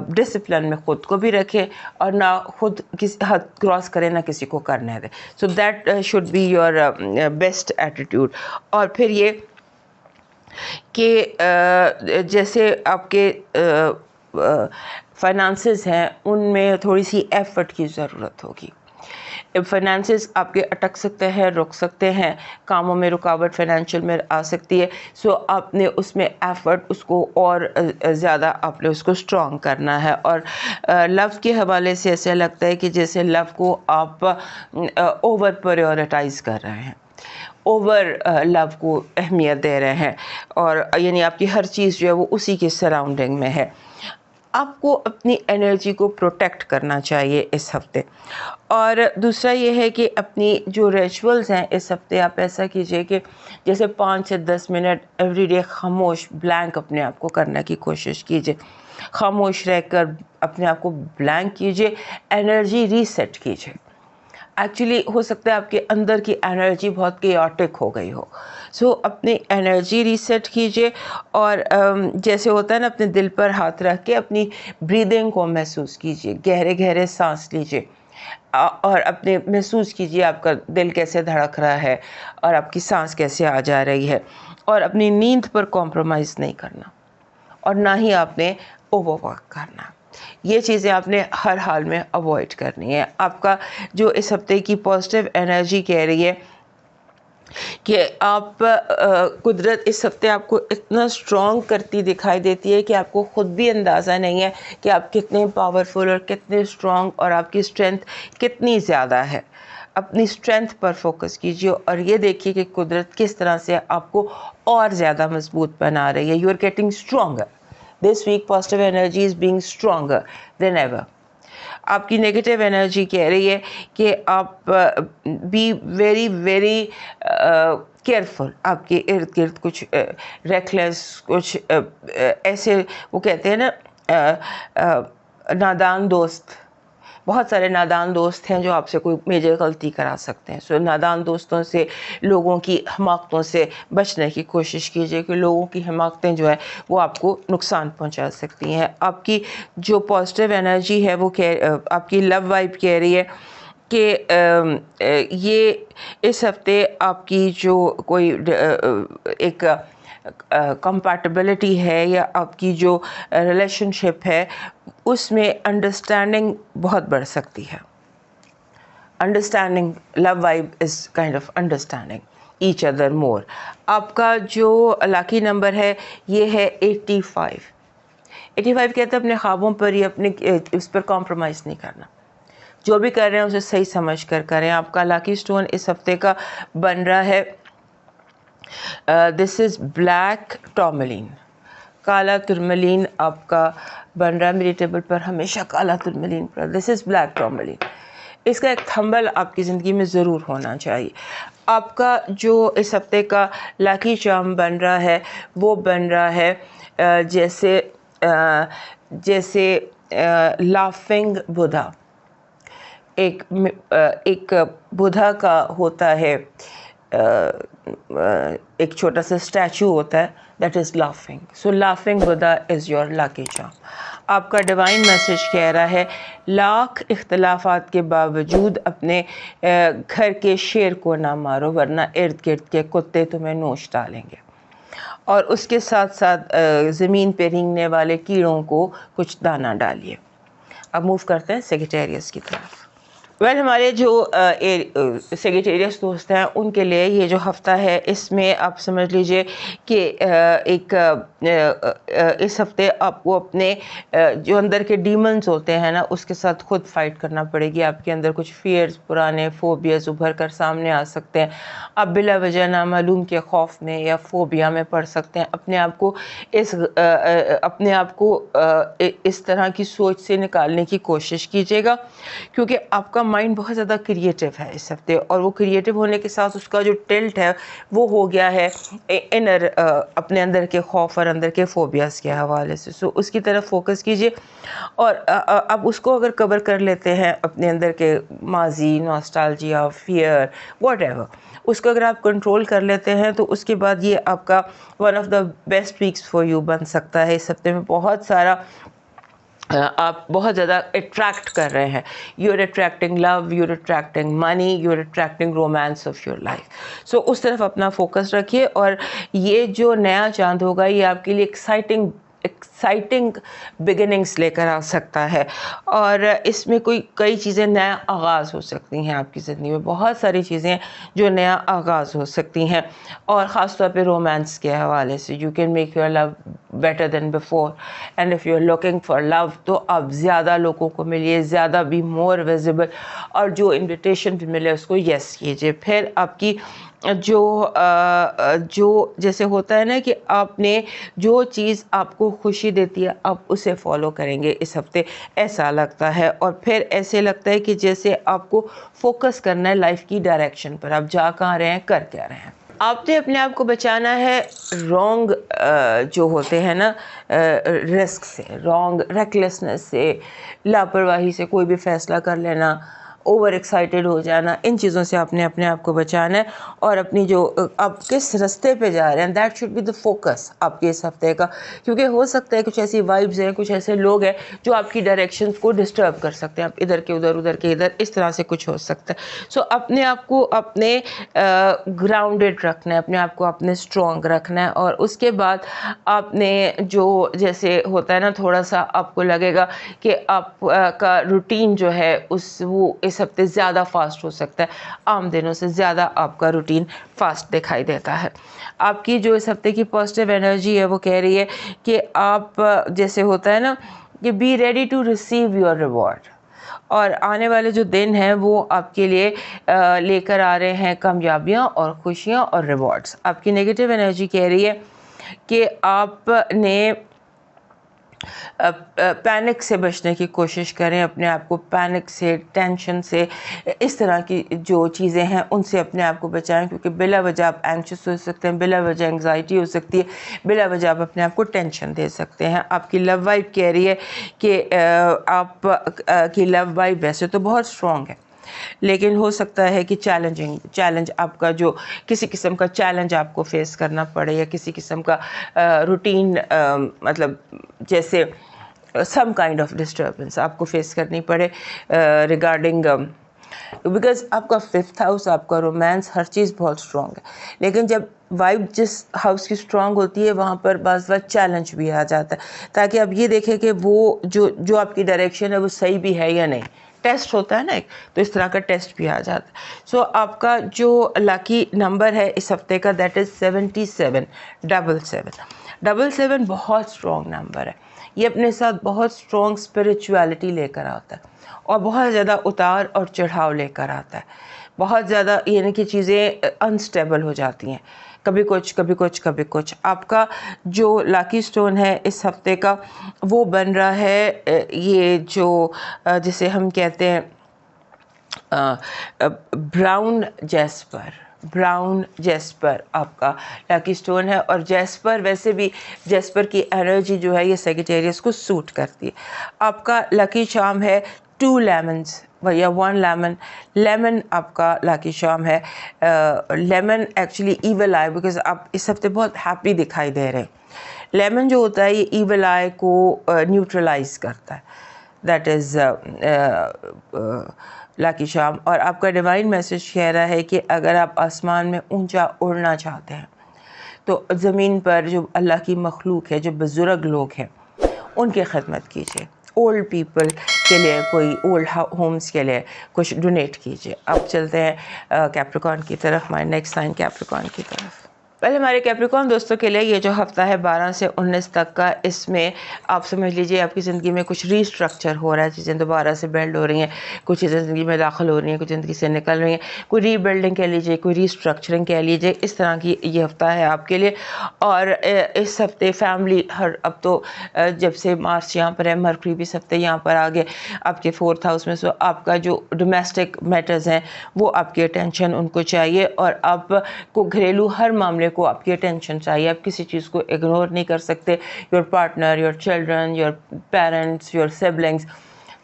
S1: ڈسپلن میں خود کو بھی رکھیں اور نہ خود کسی حد کراس کریں، نہ کسی کو کرنے دیں. So that should be your best attitude. اور پھر یہ کہ جیسے آپ کے فائنانسز ہیں ان میں تھوڑی سی ایفرٹ کی ضرورت ہوگی. فائنانسز آپ کے اٹک سکتے ہیں، رک سکتے ہیں، کاموں میں رکاوٹ فائنینشیل میں آ سکتی ہے. سو آپ نے اس میں ایفرٹ اس کو اور زیادہ آپ نے اس کو اسٹرانگ کرنا ہے. اور لو کے حوالے سے ایسا لگتا ہے کہ جیسے لو کو آپ اوور پریورٹائز کر رہے ہیں، اوور لو کو اہمیت دے رہے ہیں، اور یعنی آپ کی ہر چیز جو ہے وہ اسی کے سراؤنڈنگ میں ہے. آپ کو اپنی انرجی کو پروٹیکٹ کرنا چاہیے اس ہفتے. اور دوسرا یہ ہے کہ اپنی جو ریچولز ہیں اس ہفتے آپ ایسا کیجئے کہ جیسے 5 سے 10 منٹ ایوری ڈے خاموش بلینک اپنے آپ کو کرنے کی کوشش کیجئے. خاموش رہ کر اپنے آپ کو بلینک کیجئے، انرجی ریسیٹ کیجئے. ایکچولی ہو سکتا ہے آپ کے اندر کی انرجی بہت کیوٹک ہو گئی ہو. سو اپنی انرجی ریسیٹ کیجئے، اور جیسے ہوتا ہے نا اپنے دل پر ہاتھ رکھ کے اپنی بریدنگ کو محسوس کیجئے. گہرے گہرے سانس لیجئے اور اپنے محسوس کیجئے آپ کا دل کیسے دھڑک رہا ہے اور آپ کی سانس کیسے آ جا رہی ہے. اور اپنی نیند پر کمپرومائز نہیں کرنا، اور نہ ہی آپ نے اوور ورک کرنا. یہ چیزیں آپ نے ہر حال میں اوائڈ کرنی ہے. آپ کا جو اس ہفتے کی پازیٹیو انرجی کہہ رہی ہے کہ آپ قدرت اس ہفتے آپ کو اتنا اسٹرانگ کرتی دکھائی دیتی ہے کہ آپ کو خود بھی اندازہ نہیں ہے کہ آپ کتنے پاورفل اور کتنے اسٹرانگ اور آپ کی اسٹرینتھ کتنی زیادہ ہے. اپنی اسٹرینتھ پر فوکس کیجیے اور یہ دیکھیے کہ قدرت کس طرح سے آپ کو اور زیادہ مضبوط بنا رہی ہے. You are getting stronger. This week positive energy is being stronger than ever. آپ کی نگیٹو انرجی کہہ رہی ہے کہ آپ بی ویری ویری کیئرفل. آپ کے ارد گرد کچھ ریکلیس، کچھ ایسے وہ کہتے ہیں نا نادان دوست، بہت سارے نادان دوست ہیں جو آپ سے کوئی میجر غلطی کرا سکتے ہیں. سو نادان دوستوں سے، لوگوں کی حماقتوں سے بچنے کی کوشش کیجیے کہ لوگوں کی حماقتیں جو ہے وہ آپ کو نقصان پہنچا سکتی ہیں. آپ کی جو پازیٹیو انرجی ہے وہ آپ کی لو وائب کہہ رہی ہے کہ یہ اس ہفتے آپ کی جو کوئی ایک کمپیٹیبلٹی ہے یا آپ کی جو ریلیشن شپ ہے اس میں انڈرسٹینڈنگ بہت بڑھ سکتی ہے. Understanding, love vibe is kind of understanding each other more. آپ کا جو لاکی نمبر ہے یہ ہے 85. 85 کہتے ہیں اپنے خوابوں پر ہی اپنے اس پر کمپرومائز نہیں کرنا. جو بھی کر رہے ہیں اسے صحیح سمجھ کر کریں. آپ کا لاکی سٹون اس ہفتے کا بن رہا ہے دس از بلیک ٹورملین. کالا ترملین آپ کا بن رہا ہے. میری ٹیبل پر ہمیشہ کالا ترملین پر. دس از بلیک ٹورملین. اس کا ایک تھمبل آپ کی زندگی میں ضرور ہونا چاہیے. آپ کا جو اس ہفتے کا لاکی چارم بن رہا ہے وہ بن رہا ہے جیسے لافنگ بدھا. ایک بدھا کا ہوتا ہے، ایک چھوٹا سا اسٹیچو ہوتا ہے، that is laughing. So laughing Buddha is your lucky charm. آپ کا ڈیوائن میسج کہہ رہا ہے لاکھ اختلافات کے باوجود اپنے گھر کے شیر کو نہ مارو ورنہ ارد گرد کے کتے تمہیں نوچ ڈالیں گے. اور اس کے ساتھ ساتھ زمین پہ رینگنے والے کیڑوں کو کچھ دانہ ڈالیے. اب موو کرتے ہیں سیگیٹیریس کی طرف. ہمارے جو سیگیٹیریس دوست ہیں ان کے لیے یہ جو ہفتہ ہے اس میں آپ سمجھ لیجئے کہ ایک اس ہفتے آپ کو اپنے جو اندر کے ڈیمنز ہوتے ہیں نا اس کے ساتھ خود فائٹ کرنا پڑے گی. آپ کے اندر کچھ فیئرز، پرانے فوبیاز ابھر کر سامنے آ سکتے ہیں. آپ بلا وجہ نامعلوم کے خوف میں یا فوبیا میں پڑ سکتے ہیں. اپنے آپ کو اس طرح کی سوچ سے نکالنے کی کوشش کیجیے گا کیونکہ آپ کا مائنڈ بہت زیادہ کریٹیو ہے اس ہفتے، اور وہ کریٹیو ہونے کے ساتھ اس کا جو ٹلٹ ہے وہ ہو گیا ہے اپنے اندر کے خوف اور اندر کے فوبیاز کے حوالے سے. سو اس کی طرف فوکس کیجیے اور اب اس کو اگر کور کر لیتے ہیں اپنے اندر کے ماضی، نوسٹالجیا، فیئر، واٹ ایور، اس کو اگر آپ کنٹرول کر لیتے ہیں تو اس کے بعد یہ آپ کا one of the best weeks for you بن سکتا ہے. اس ہفتے میں بہت سارا آپ بہت زیادہ اٹریکٹ کر رہے ہیں. You are attracting love, you are attracting money, you are attracting romance of your life. So اس طرف اپنا فوکس رکھیے. اور یہ جو نیا چاند ہوگا یہ آپ کے لیے ایکسائٹنگ بگننگس لے کر آ سکتا ہے، اور اس میں کئی چیزیں نیا آغاز ہو سکتی ہیں. آپ کی زندگی میں بہت ساری چیزیں جو نیا آغاز ہو سکتی ہیں، اور خاص طور پہ رومانس کے حوالے سے. You can make your love better than before, and if you are looking for love تو آپ زیادہ لوگوں کو ملیے، زیادہ بھی مور ویزیبل، اور جو انویٹیشن بھی ملے اس کو یس کیجیے. پھر آپ کی جو جیسے ہوتا ہے نا کہ آپ نے جو چیز آپ کو خوشی دیتی ہے آپ اسے فالو کریں گے اس ہفتے، ایسا لگتا ہے. اور پھر ایسے لگتا ہے کہ جیسے آپ کو فوکس کرنا ہے لائف کی ڈائریکشن پر، آپ جا کہاں رہے ہیں، کر کیا رہے ہیں. آپ نے اپنے آپ کو بچانا ہے رانگ جو ہوتے ہیں نا رسک سے، رانگ ریکلیسنس سے، لاپرواہی سے کوئی بھی فیصلہ کر لینا، اوور ایکسائٹیڈ ہو جانا. ان چیزوں سے آپ نے اپنے آپ کو بچانا ہے. اور اپنی جو آپ کس رستے پہ جا رہے ہیں that should be the focus آپ کے اس ہفتے کا. کیونکہ ہو سکتا ہے کچھ ایسی وائبز ہیں، کچھ ایسے لوگ ہیں جو آپ کی ڈائریکشنز کو ڈسٹرب کر سکتے ہیں. آپ ادھر کے ادھر، ادھر کے ادھر، اس طرح سے کچھ ہو سکتا ہے. سو اپنے آپ کو اپنے گراؤنڈڈ رکھنا ہے، اپنے آپ کو اپنے اسٹرانگ رکھنا ہے. اور اس کے بعد آپ نے جو جیسے ہوتا ہے نا تھوڑا سا آپ کو لگے گا کہ آپ کا روٹین جو ہے وہ اس ہفتے زیادہ فاسٹ ہو سکتا ہے، عام دنوں سے زیادہ آپ کا روٹین فاسٹ دکھائی دیتا ہے. آپ کی جو اس ہفتے کی پازیٹیو انرجی ہے وہ کہہ رہی ہے کہ آپ جیسے ہوتا ہے نا کہ be ready to receive your reward. اور آنے والے جو دن ہیں وہ آپ کے لیے لے کر آ رہے ہیں کامیابیاں اور خوشیاں اور ریوارڈس. آپ کی نگیٹو انرجی کہہ رہی ہے کہ آپ نے پینک سے بچنے کی کوشش کریں, اپنے آپ کو پینک سے, ٹینشن سے, اس طرح کی جو چیزیں ہیں ان سے اپنے آپ کو بچائیں, کیونکہ بلا وجہ آپ اینکشس ہو سکتے ہیں, بلا وجہ انگزائٹی ہو سکتی ہے, بلا وجہ آپ اپنے آپ کو ٹینشن دے سکتے ہیں. آپ کی لو وائب کہہ رہی ہے کہ آپ کی لو وائب ویسے تو بہت اسٹرانگ ہے, لیکن ہو سکتا ہے کہ چیلنج آپ کا جو کسی قسم کا چیلنج آپ کو فیس کرنا پڑے, یا کسی قسم کا روٹین مطلب جیسے سم کائنڈ آف ڈسٹربنس آپ کو فیس کرنی پڑے ریگارڈنگ, بیکاز آپ کا 5th ہاؤس, آپ کا رومانس, ہر چیز بہت اسٹرانگ ہے. لیکن جب وائب جس ہاؤس کی اسٹرانگ ہوتی ہے وہاں پر بعض وقت چیلنج بھی آ جاتا ہے, تاکہ آپ یہ دیکھیں کہ وہ جو آپ کی ڈائریکشن ہے وہ صحیح بھی ہے یا نہیں. ٹیسٹ ہوتا ہے نا ایک, تو اس طرح کا ٹیسٹ بھی آ جاتا ہے. سو آپ کا جو لکی نمبر ہے اس ہفتے کا دیٹ از 77. 77 بہت اسٹرانگ نمبر ہے. یہ اپنے ساتھ بہت اسٹرانگ اسپریچویلٹی لے کر آتا ہے, اور بہت زیادہ اتار اور چڑھاؤ لے کر آتا ہے. بہت زیادہ یعنی کہ چیزیں انسٹیبل ہو جاتی ہیں, کبھی کچھ کبھی کچھ کبھی کچھ. آپ کا جو لاکی سٹون ہے اس ہفتے کا وہ بن رہا ہے یہ جو جسے ہم کہتے ہیں براؤن جیسپر آپ کا لاکی سٹون ہے. اور جیسپر ویسے بھی جیسپر کی انرجی جو ہے یہ سیگیٹیریس کو سوٹ کرتی ہے. آپ کا لکی چارم ہے 2 لیمنز یا 1 لیمن. لیمن آپ کا لاکی چارم ہے. Lemon actually evil eye, because آپ اس ہفتے بہت ہیپی دکھائی دے رہے ہیں. لیمن جو ہوتا ہے یہ ایول آئی کو نیوٹرلائز کرتا ہے. That is lucky charm. اور آپ کا ڈیوائن میسج کہہ رہا ہے کہ اگر آپ آسمان میں اونچا اڑنا چاہتے ہیں تو زمین پر جو اللہ کی مخلوق ہے, جو بزرگ لوگ ہیں, ان کی خدمت کیجیے. اولڈ پیپل کے لیے, کوئی اولڈ ہومز کے لیے کچھ ڈونیٹ کیجیے. اب چلتے ہیں کیپریکارن کی طرف, ہمارے نیکسٹ سائن کیپریکارن کی طرف. پہلے ہمارے کیپریکارن دوستوں کے لیے یہ جو ہفتہ ہے 12 سے 19 تک کا, اس میں آپ سمجھ لیجئے آپ کی زندگی میں کچھ ریسٹرکچر ہو رہا ہے, چیزیں دوبارہ سے بلڈ ہو رہی ہیں, کچھ چیزیں زندگی میں داخل ہو رہی ہیں, کچھ زندگی سے نکل رہی ہیں, کوئی ری بلڈنگ کہہ لیجیے, کوئی ریسٹرکچرنگ کہہ لیجیے. اس طرح کی یہ ہفتہ ہے آپ کے لیے. اور اس ہفتے فیملی اب تو جب سے مارس یہاں پر ہے, مرکری بھی اس ہفتے یہاں پر آگے آپ کے 4th ہاؤس میں. سو آپ کا جو ڈومیسٹک میٹرز ہیں وہ آپ کی اٹینشن ان کو چاہیے, اور آپ کو گھریلو ہر معاملے کو آپ کی اٹینشن چاہیے. آپ کسی چیز کو اگنور نہیں کر سکتے. Your partner, your children, your parents, your siblings,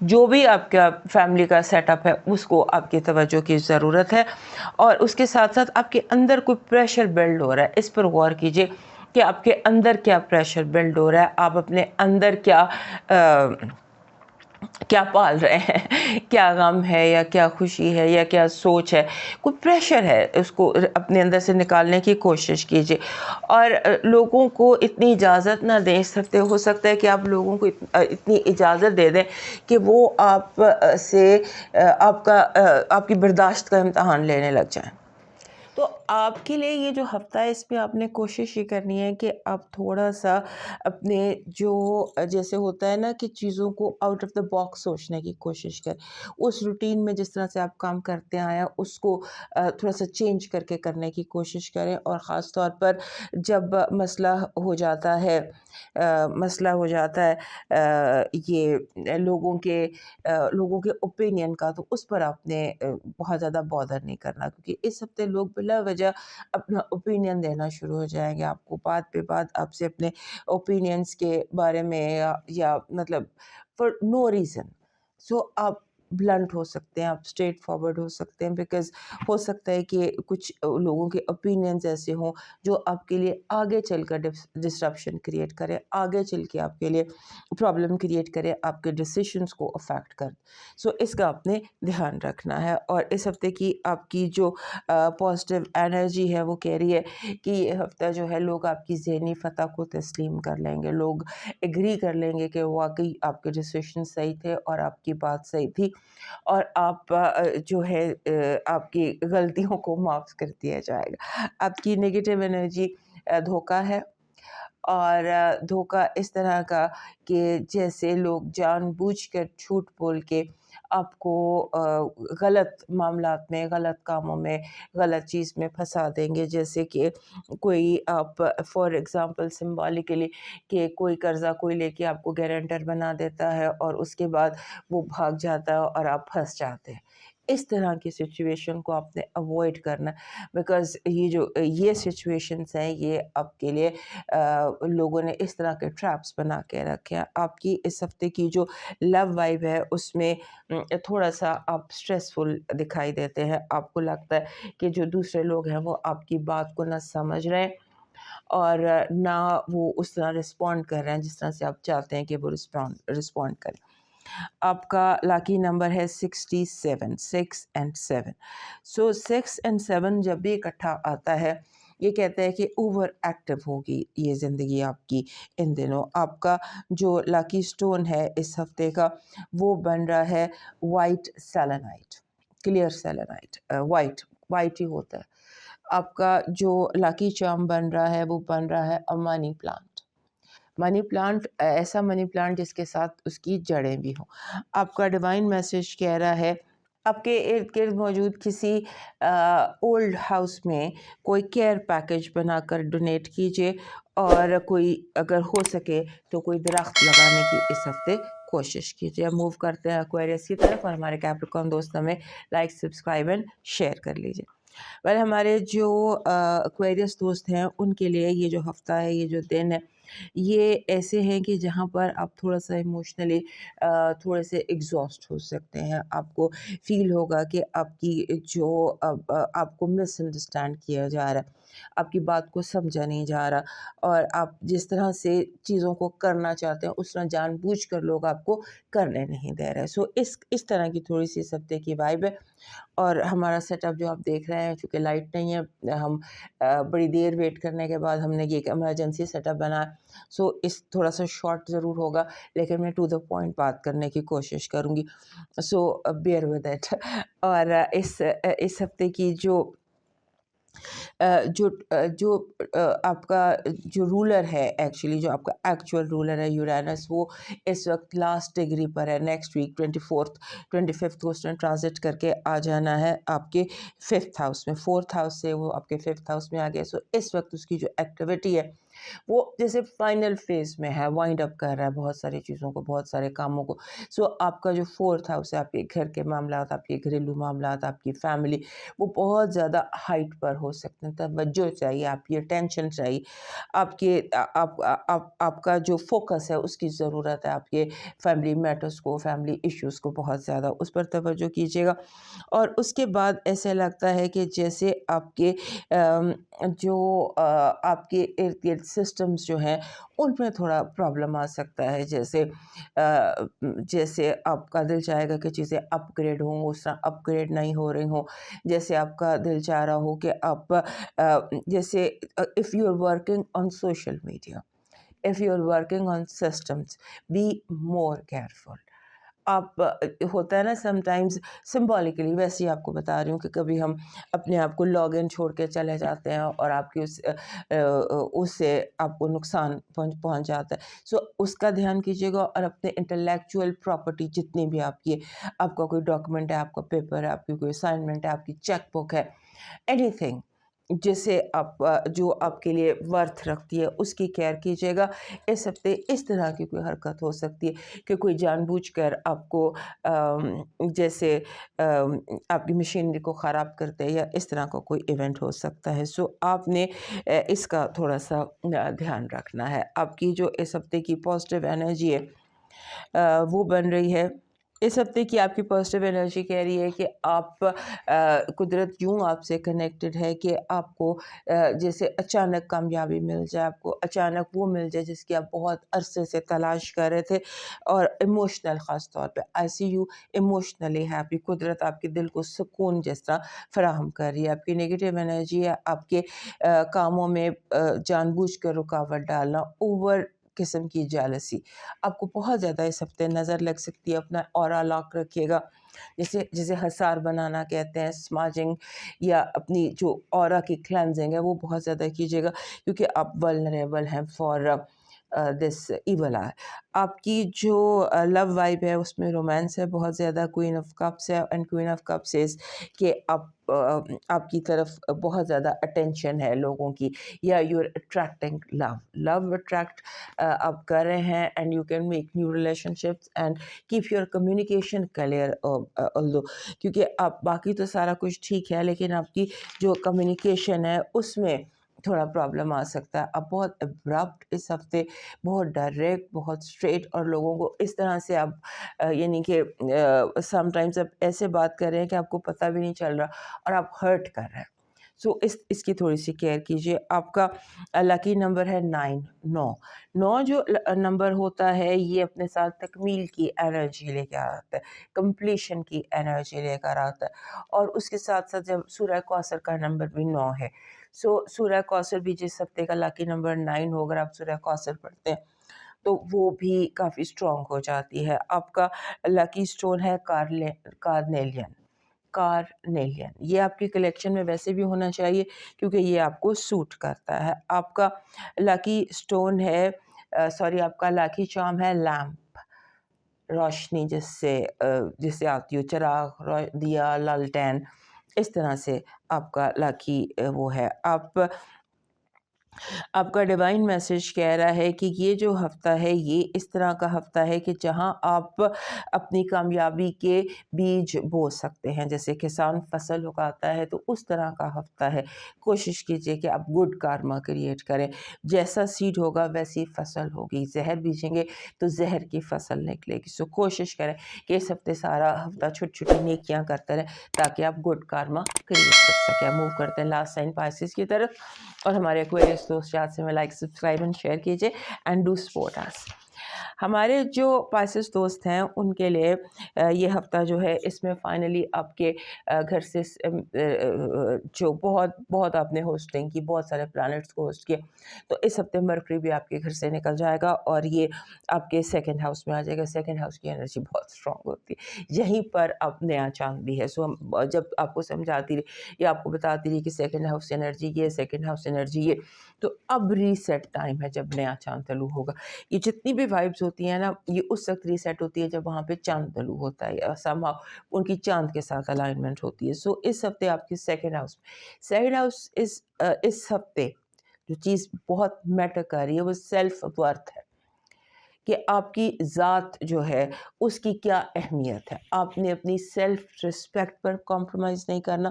S1: جو بھی آپ کا فیملی کا سیٹ اپ ہے اس کو آپ کی توجہ کی ضرورت ہے. اور اس کے ساتھ ساتھ آپ کے اندر کوئی پریشر بلڈ ہو رہا ہے, اس پر غور کیجیے کہ آپ کے اندر کیا پریشر بلڈ ہو رہا ہے, آپ اپنے اندر کیا پال رہے ہیں, کیا غم ہے یا کیا خوشی ہے یا کیا سوچ ہے, کوئی پریشر ہے, اس کو اپنے اندر سے نکالنے کی کوشش کیجیے. اور لوگوں کو اتنی اجازت نہ دیں اس ہفتے. ہو سکتا ہے کہ آپ لوگوں کو اتنی اجازت دے دیں کہ وہ آپ سے آپ کی برداشت کا امتحان لینے لگ جائیں. تو آپ کے لیے یہ جو ہفتہ ہے اس میں آپ نے کوشش یہ کرنی ہے کہ آپ تھوڑا سا اپنے جو جیسے ہوتا ہے نا کہ چیزوں کو آؤٹ آف دا باکس سوچنے کی کوشش کریں. اس روٹین میں جس طرح سے آپ کام کرتے آئے ہیں اس کو تھوڑا سا چینج کر کے کرنے کی کوشش کریں. اور خاص طور پر جب مسئلہ ہو جاتا ہے یہ لوگوں کے اوپینین کا, تو اس پر آپ نے بہت زیادہ بادر نہیں کرنا, کیونکہ اس ہفتے لوگ بلا وجہ اپنا اوپینین دینا شروع ہو جائیں گے آپ کو. بات پہ بات آپ سے اپنے اوپینینس کے بارے میں یا مطلب فار نو ریزن. سو آپ بلنٹ ہو سکتے ہیں, آپ اسٹریٹ فارورڈ ہو سکتے ہیں, بیکاز ہو سکتا ہے کہ کچھ لوگوں کے اوپینینز ایسے ہوں جو آپ کے لیے آگے چل کر ڈسرپشن کریٹ کرے, آگے چل کے آپ کے لیے پرابلم کریٹ کرے, آپ کے ڈیسیشنز کو افیکٹ کر. سو اس کا آپ نے دھیان رکھنا ہے. اور اس ہفتے کی آپ کی جو پازیٹیو انرجی ہے وہ کہہ رہی ہے کہ یہ ہفتہ جو ہے لوگ آپ کی ذہنی فتح کو تسلیم کر لیں گے, لوگ ایگری کر لیں گے کہ واقعی آپ کے ڈیسیشن صحیح تھے اور آپ کی بات صحیح تھی, اور آپ جو ہے آپ کی غلطیوں کو معاف کر دیا جائے گا. آپ کی نگیٹو انرجی دھوکہ ہے, اور دھوکہ اس طرح کا کہ جیسے لوگ جان بوجھ کر جھوٹ بول کے آپ کو غلط معاملات میں، غلط کاموں میں، غلط چیز میں پھنسا دیں گے. جیسے کہ کوئی آپ فار ایگزامپل سمبولکلی کہ کوئی قرضہ کوئی لے کے آپ کو گارنٹر بنا دیتا ہے اور اس کے بعد وہ بھاگ جاتا ہے اور آپ پھنس جاتے ہیں. اس طرح کی سچویشن کو آپ نے اوائڈ کرنا بیکاز یہ سچویشنس ہیں، یہ آپ کے لیے لوگوں نے اس طرح کے ٹریپس بنا کے رکھے ہیں. آپ کی اس ہفتے کی جو لو وائب ہے اس میں تھوڑا سا آپ اسٹریسفل دکھائی دیتے ہیں. آپ کو لگتا ہے کہ جو دوسرے لوگ ہیں وہ آپ کی بات کو نہ سمجھ رہے ہیں اور نہ وہ اس طرح رسپونڈ کر رہے ہیں جس طرح سے آپ چاہتے ہیں کہ وہ رسپونڈ کریں. آپ کا لاکی نمبر ہے 67، 6 اینڈ 7. سو 6 اینڈ 7 جب بھی اکٹھا آتا ہے یہ کہتا ہے کہ اوور ایکٹیو ہوگی یہ زندگی آپ کی ان دنوں. آپ کا جو لاکی سٹون ہے اس ہفتے کا وہ بن رہا ہے وائٹ سیلنائٹ، کلیئر سیلنائٹ. وائٹ ہی ہوتا ہے. آپ کا جو لاکی چارم بن رہا ہے وہ بن رہا ہے منی پلانٹ. منی پلانٹ ایسا منی پلانٹ جس کے ساتھ اس کی جڑیں بھی ہوں. آپ کا ڈیوائن میسج کہہ رہا ہے آپ کے ارد گرد موجود کسی اولڈ ہاؤس میں کوئی کیئر پیکج بنا کر ڈونیٹ کیجیے اور کوئی اگر ہو سکے تو کوئی درخت لگانے کی اس ہفتے کوشش کیجیے. موو کرتے ہیں ایکویریس کی طرف اور ہمارے کیپریکارن دوست ہمیں لائک، سبسکرائب اینڈ شیئر کر لیجیے. ہمارے جو ایکویریس دوست ہیں ان کے لیے یہ جو ہفتہ ہے، یہ جو دن ہے، یہ ایسے ہیں کہ جہاں پر آپ تھوڑا سا ایموشنلی تھوڑے سے ایگزاسٹ ہو سکتے ہیں. آپ کو فیل ہوگا کہ آپ کی جو آپ کو مس انڈرسٹینڈ کیا جا رہا ہے، آپ کی بات کو سمجھا نہیں جا رہا اور آپ جس طرح سے چیزوں کو کرنا چاہتے ہیں اس طرح جان بوجھ کر لوگ آپ کو کرنے نہیں دے رہے. سو اس طرح کی تھوڑی سی اس ہفتے کی وائب ہے. اور ہمارا سیٹ اپ جو آپ دیکھ رہے ہیں چونکہ لائٹ نہیں ہے، ہم بڑی دیر ویٹ کرنے کے بعد ہم نے یہ ایمرجنسی سیٹ اپ بنایا. سو اس تھوڑا سا شارٹ ضرور ہوگا لیکن میں ٹو دا پوائنٹ بات کرنے کی کوشش کروں گی. سو بیئر ود اٹ. اور اس ہفتے کی جو آپ کا جو رولر ہے، ایکچولی جو آپ کا ایکچوئل رولر ہے یورینس، وہ اس وقت لاسٹ ڈگری پر ہے. نیکسٹ ویک 25 کو اس نے ٹرانزٹ کر کے آ جانا ہے آپ کے 5th ہاؤس میں. 4th ہاؤس سے وہ آپ کے 5th ہاؤس میں آ گیا. سو اس وقت اس کی جو ایکٹیویٹی ہے وہ جیسے فائنل فیز میں ہے، وائنڈ اپ کر رہا ہے بہت ساری چیزوں کو، بہت سارے کاموں کو. سو آپ کا جو 4th ہاؤس ہے، آپ کے گھر کے معاملات، آپ کے گھریلو معاملات، آپ کی فیملی، وہ بہت زیادہ ہائٹ پر ہو سکتے ہیں. توجہ چاہیے، آپ کی اٹینشن چاہیے، آپ کا جو فوکس ہے اس کی ضرورت ہے. آپ کے فیملی میٹرز کو، فیملی ایشوز کو بہت زیادہ اس پر توجہ کیجیے گا. اور اس کے بعد ایسے لگتا ہے کہ جیسے آپ کے جو آپ کے ارد گرد سسٹمز جو ہیں ان میں تھوڑا پرابلم آ سکتا ہے. جیسے آپ کا دل چاہے گا کہ چیزیں اپ گریڈ ہوں، اس طرح اپ گریڈ نہیں ہو رہی ہوں. جیسے آپ کا دل چاہ رہا ہو کہ آپ جیسے if you are working on social media, if you are working on systems, be more careful. آپ ہوتا ہے نا سم ٹائمز سمبولیکلی، ویسے ہی آپ کو بتا رہی ہوں کہ کبھی ہم اپنے آپ کو لاگ ان چھوڑ کے چلے جاتے ہیں اور آپ کی اس سے آپ کو نقصان پہنچ جاتا ہے. سو اس کا دھیان کیجیے گا. اور اپنے انٹلیکچوئل پراپرٹی جتنی بھی آپ کی، آپ کا کوئی ڈاکیومنٹ ہے، آپ کا پیپر ہے، آپ کی کوئی اسائنمنٹ ہے، آپ کی چیک بک ہے، اینی تھنگ جسے جو آپ کے لیے ورتھ رکھتی ہے اس کی کیئر کیجیے گا. اس ہفتے اس طرح کی کوئی حرکت ہو سکتی ہے کہ کوئی جان بوجھ کر آپ کو جیسے آپ کی مشینری کو خراب کرتے یا اس طرح کا کوئی ایونٹ ہو سکتا ہے. سو آپ نے اس کا تھوڑا سا دھیان رکھنا ہے. آپ کی جو اس ہفتے کی پازیٹیو انرجی ہے وہ بن رہی ہے، اس ہفتے کی آپ کی پازیٹیو انرجی کہہ رہی ہے کہ آپ قدرت یوں آپ سے کنیکٹڈ ہے کہ آپ کو جیسے اچانک کامیابی مل جائے، آپ کو اچانک وہ مل جائے جس کی آپ بہت عرصے سے تلاش کر رہے تھے. اور ایموشنل خاص طور پہ آئی سی یو ایموشنلی ہیپی. قدرت آپ کے دل کو سکون جس طرح فراہم کر رہی ہے. آپ کی نگیٹیو انرجی ہے آپ کے کاموں میں جان بوجھ کر رکاوٹ ڈالنا، اوور قسم کی جالسی آپ کو بہت زیادہ اس ہفتے نظر لگ سکتی ہے. اپنا اورا لاک رکھیے گا، جسے حصار بنانا کہتے ہیں، سماجنگ یا اپنی جو اورا کی کلینزنگ ہے وہ بہت زیادہ کیجیے گا کیونکہ آپ ولنریبل ہیں فار دس ایول آئی. آپ کی جو لو وائب ہے اس میں رومانس ہے بہت زیادہ. کوئین آف کپس ہے اینڈ کوئین آف کپس از کہ آپ کی طرف بہت زیادہ اٹینشن ہے لوگوں کی, یا you are attracting love attract آپ کر رہے ہیں, and you can make new relationships and keep your communication clear. کیونکہ آپ باقی تو سارا کچھ ٹھیک ہے, لیکن آپ کی جو کمیونیکیشن ہے اس میں تھوڑا پرابلم آ سکتا ہے. آپ بہت ابرپٹ اس ہفتے, بہت ڈائریکٹ, بہت اسٹریٹ, اور لوگوں کو اس طرح سے آپ یعنی کہ سم ٹائمز آپ ایسے بات کر رہے ہیں کہ آپ کو پتہ بھی نہیں چل رہا اور آپ ہرٹ کر رہے ہیں. سو اس کی تھوڑی سی کیئر کیجیے. آپ کا لکی نمبر ہے 9. 9 جو نمبر ہوتا ہے یہ اپنے ساتھ تکمیل کی انرجی لے کے آتا ہے, کمپلیشن کی انرجی لے کر آتا ہے, اور اس کے ساتھ ساتھ جب سورہ کوثر کا نمبر بھی 9 ہے. سو سورہ کوثر بھی جس ہفتے کا لکی نمبر 9 ہو, اگر آپ سورہ کوثر پڑھتے ہیں تو وہ بھی کافی اسٹرانگ ہو جاتی ہے. آپ کا لکی اسٹون ہے کارنیلین. یہ آپ کی کلیکشن میں ویسے بھی ہونا چاہیے کیونکہ یہ آپ کو سوٹ کرتا ہے. آپ کا لکی اسٹون ہے آپ کا لکی چارم ہے لیمپ, روشنی جس سے آتی ہو, چراغ, دیا, لالٹین, اس طرح سے آپ کا لکی وہ ہے. آپ کا ڈیوائن میسج کہہ رہا ہے کہ یہ جو ہفتہ ہے یہ اس طرح کا ہفتہ ہے کہ جہاں آپ اپنی کامیابی کے بیج بو سکتے ہیں. جیسے کسان فصل اگاتا ہے تو اس طرح کا ہفتہ ہے. کوشش کیجئے کہ آپ گڈ کارما کریٹ کریں. جیسا سیڈ ہوگا ویسی فصل ہوگی. زہر بیجیں گے تو زہر کی فصل نکلے گی. سو کوشش کریں کہ اس ہفتے سارا ہفتہ چھوٹی چھوٹی نیکیاں کرتے رہیں تاکہ آپ گڈ کارما کریٹ کر سکیں. موو کرتے ہیں لاسٹ سائن پائسس کی طرف, اور ہمارے ایکویرئس دوست یاد سے میں لائک, سبسکرائب اینڈ شیئر کیجیے اینڈ ڈو سپورٹ اس. ہمارے جو پائسس دوست ہیں ان کے لیے یہ ہفتہ جو ہے اس میں فائنلی آپ کے گھر سے جو بہت آپ نے ہوسٹنگ کی, بہت سارے پلانٹس کو ہوسٹ کیے, تو اس ہفتے مرکری بھی آپ کے گھر سے نکل جائے گا اور یہ آپ کے سیکنڈ ہاؤس میں آ جائے گا. سیکنڈ ہاؤس کی انرجی بہت اسٹرانگ ہوتی ہے, یہیں پر اب نیا چاند بھی ہے. سو ہم جب آپ کو سمجھاتی رہی یا آپ کو بتاتی رہی کہ سیکنڈ ہاؤس انرجی یہ, سیکنڈ ہاؤس انرجی یہ, تو اب ریسیٹ ٹائم ہے جب نیا چاند طلوع ہوگا. یہ جتنی بھی وائبز ہوتی ہیں نا, یہ اس وقت ریسیٹ ہوتی ہے جب وہاں پہ چاند طلوع ہوتا ہے, سم ہاؤ ان کی چاند کے ساتھ الائنمنٹ ہوتی ہے. سو اس ہفتے آپ کی سیکنڈ ہاؤس اس ہفتے جو چیز بہت میٹر کر رہی ہے وہ سیلف ورتھ ہے, کہ آپ کی ذات جو ہے اس کی کیا اہمیت ہے. آپ نے اپنی سیلف رسپیکٹ پر کمپرومائز نہیں کرنا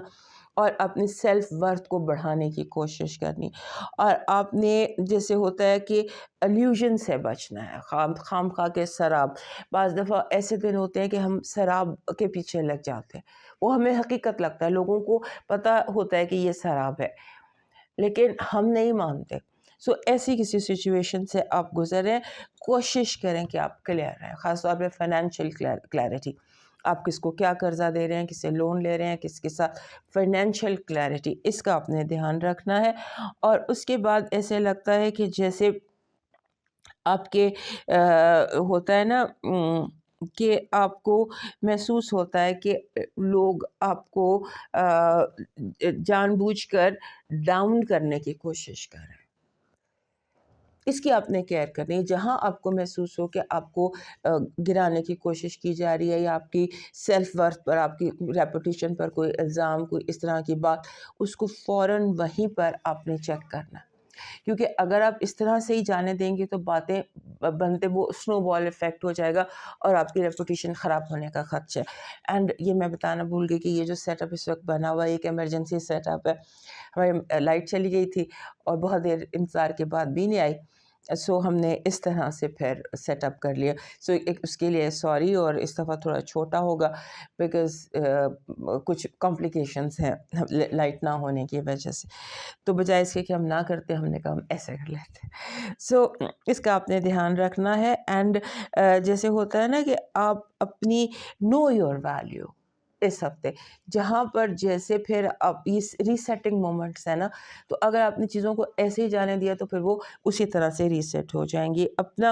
S1: اور اپنی سیلف ورتھ کو بڑھانے کی کوشش کرنی, اور آپ نے جیسے ہوتا ہے کہ الوژن سے بچنا ہے, خام خواہ کے سراب. بعض دفعہ ایسے دن ہوتے ہیں کہ ہم سراب کے پیچھے لگ جاتے ہیں, وہ ہمیں حقیقت لگتا ہے, لوگوں کو پتہ ہوتا ہے کہ یہ سراب ہے لیکن ہم نہیں مانتے. سو ایسی کسی سچویشن سے آپ گزریں, کوشش کریں کہ آپ کلیئر رہیں, خاص طور پہ فائنینشیل کلیئرٹی. آپ کس کو کیا قرضہ دے رہے ہیں, کس سے لون لے رہے ہیں, کس کے ساتھ, فائنینشیل کلیئرٹی اس کا آپ نے دھیان رکھنا ہے. اور اس کے بعد ایسے لگتا ہے کہ جیسے آپ کے ہوتا ہے نا کہ آپ کو محسوس ہوتا ہے کہ لوگ آپ کو جان بوجھ کر ڈاؤن کرنے کی کوشش کر رہے ہیں. اس کی آپ نے کیئر کرنی ہے. جہاں آپ کو محسوس ہو کہ آپ کو گرانے کی کوشش کی جا رہی ہے, یا آپ کی سیلف ورتھ پر, آپ کی ریپوٹیشن پر کوئی الزام, کوئی اس طرح کی بات, اس کو فوراً وہیں پر آپ نے چیک کرنا. کیونکہ اگر آپ اس طرح سے ہی جانے دیں گے تو باتیں بنتے وہ سنو بال افیکٹ ہو جائے گا اور آپ کی ریپوٹیشن خراب ہونے کا خدشہ ہے. اینڈ یہ میں بتانا بھول گئی کہ یہ جو سیٹ اپ اس وقت بنا ہوا ہے ایک ایمرجنسی سیٹ اپ ہے. ہماری لائٹ چلی گئی تھی اور بہت دیر انتظار کے بعد بھی نہیں آئی, سو ہم نے اس طرح سے پھر سیٹ اپ کر لیا. سو اس کے لیے سوری, اور اس دفعہ تھوڑا چھوٹا ہوگا بیکاز کچھ کمپلیکیشنز ہیں لائٹ نہ ہونے کی وجہ سے. تو بجائے اس کے کہ ہم نہ کرتے, ہم نے کہا ہم ایسے کر لیتے. سو اس کا آپ نے دھیان رکھنا ہے. اینڈ جیسے ہوتا ہے نا کہ آپ اپنی نو یور ویلیو اس ہفتے, جہاں پر جیسے پھر آپ یہ ریسیٹنگ مومنٹس ہیں نا, تو اگر آپ نے چیزوں کو ایسے ہی جانے دیا تو پھر وہ اسی طرح سے ریسیٹ ہو جائیں گی. اپنا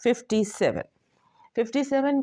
S1: 57। 57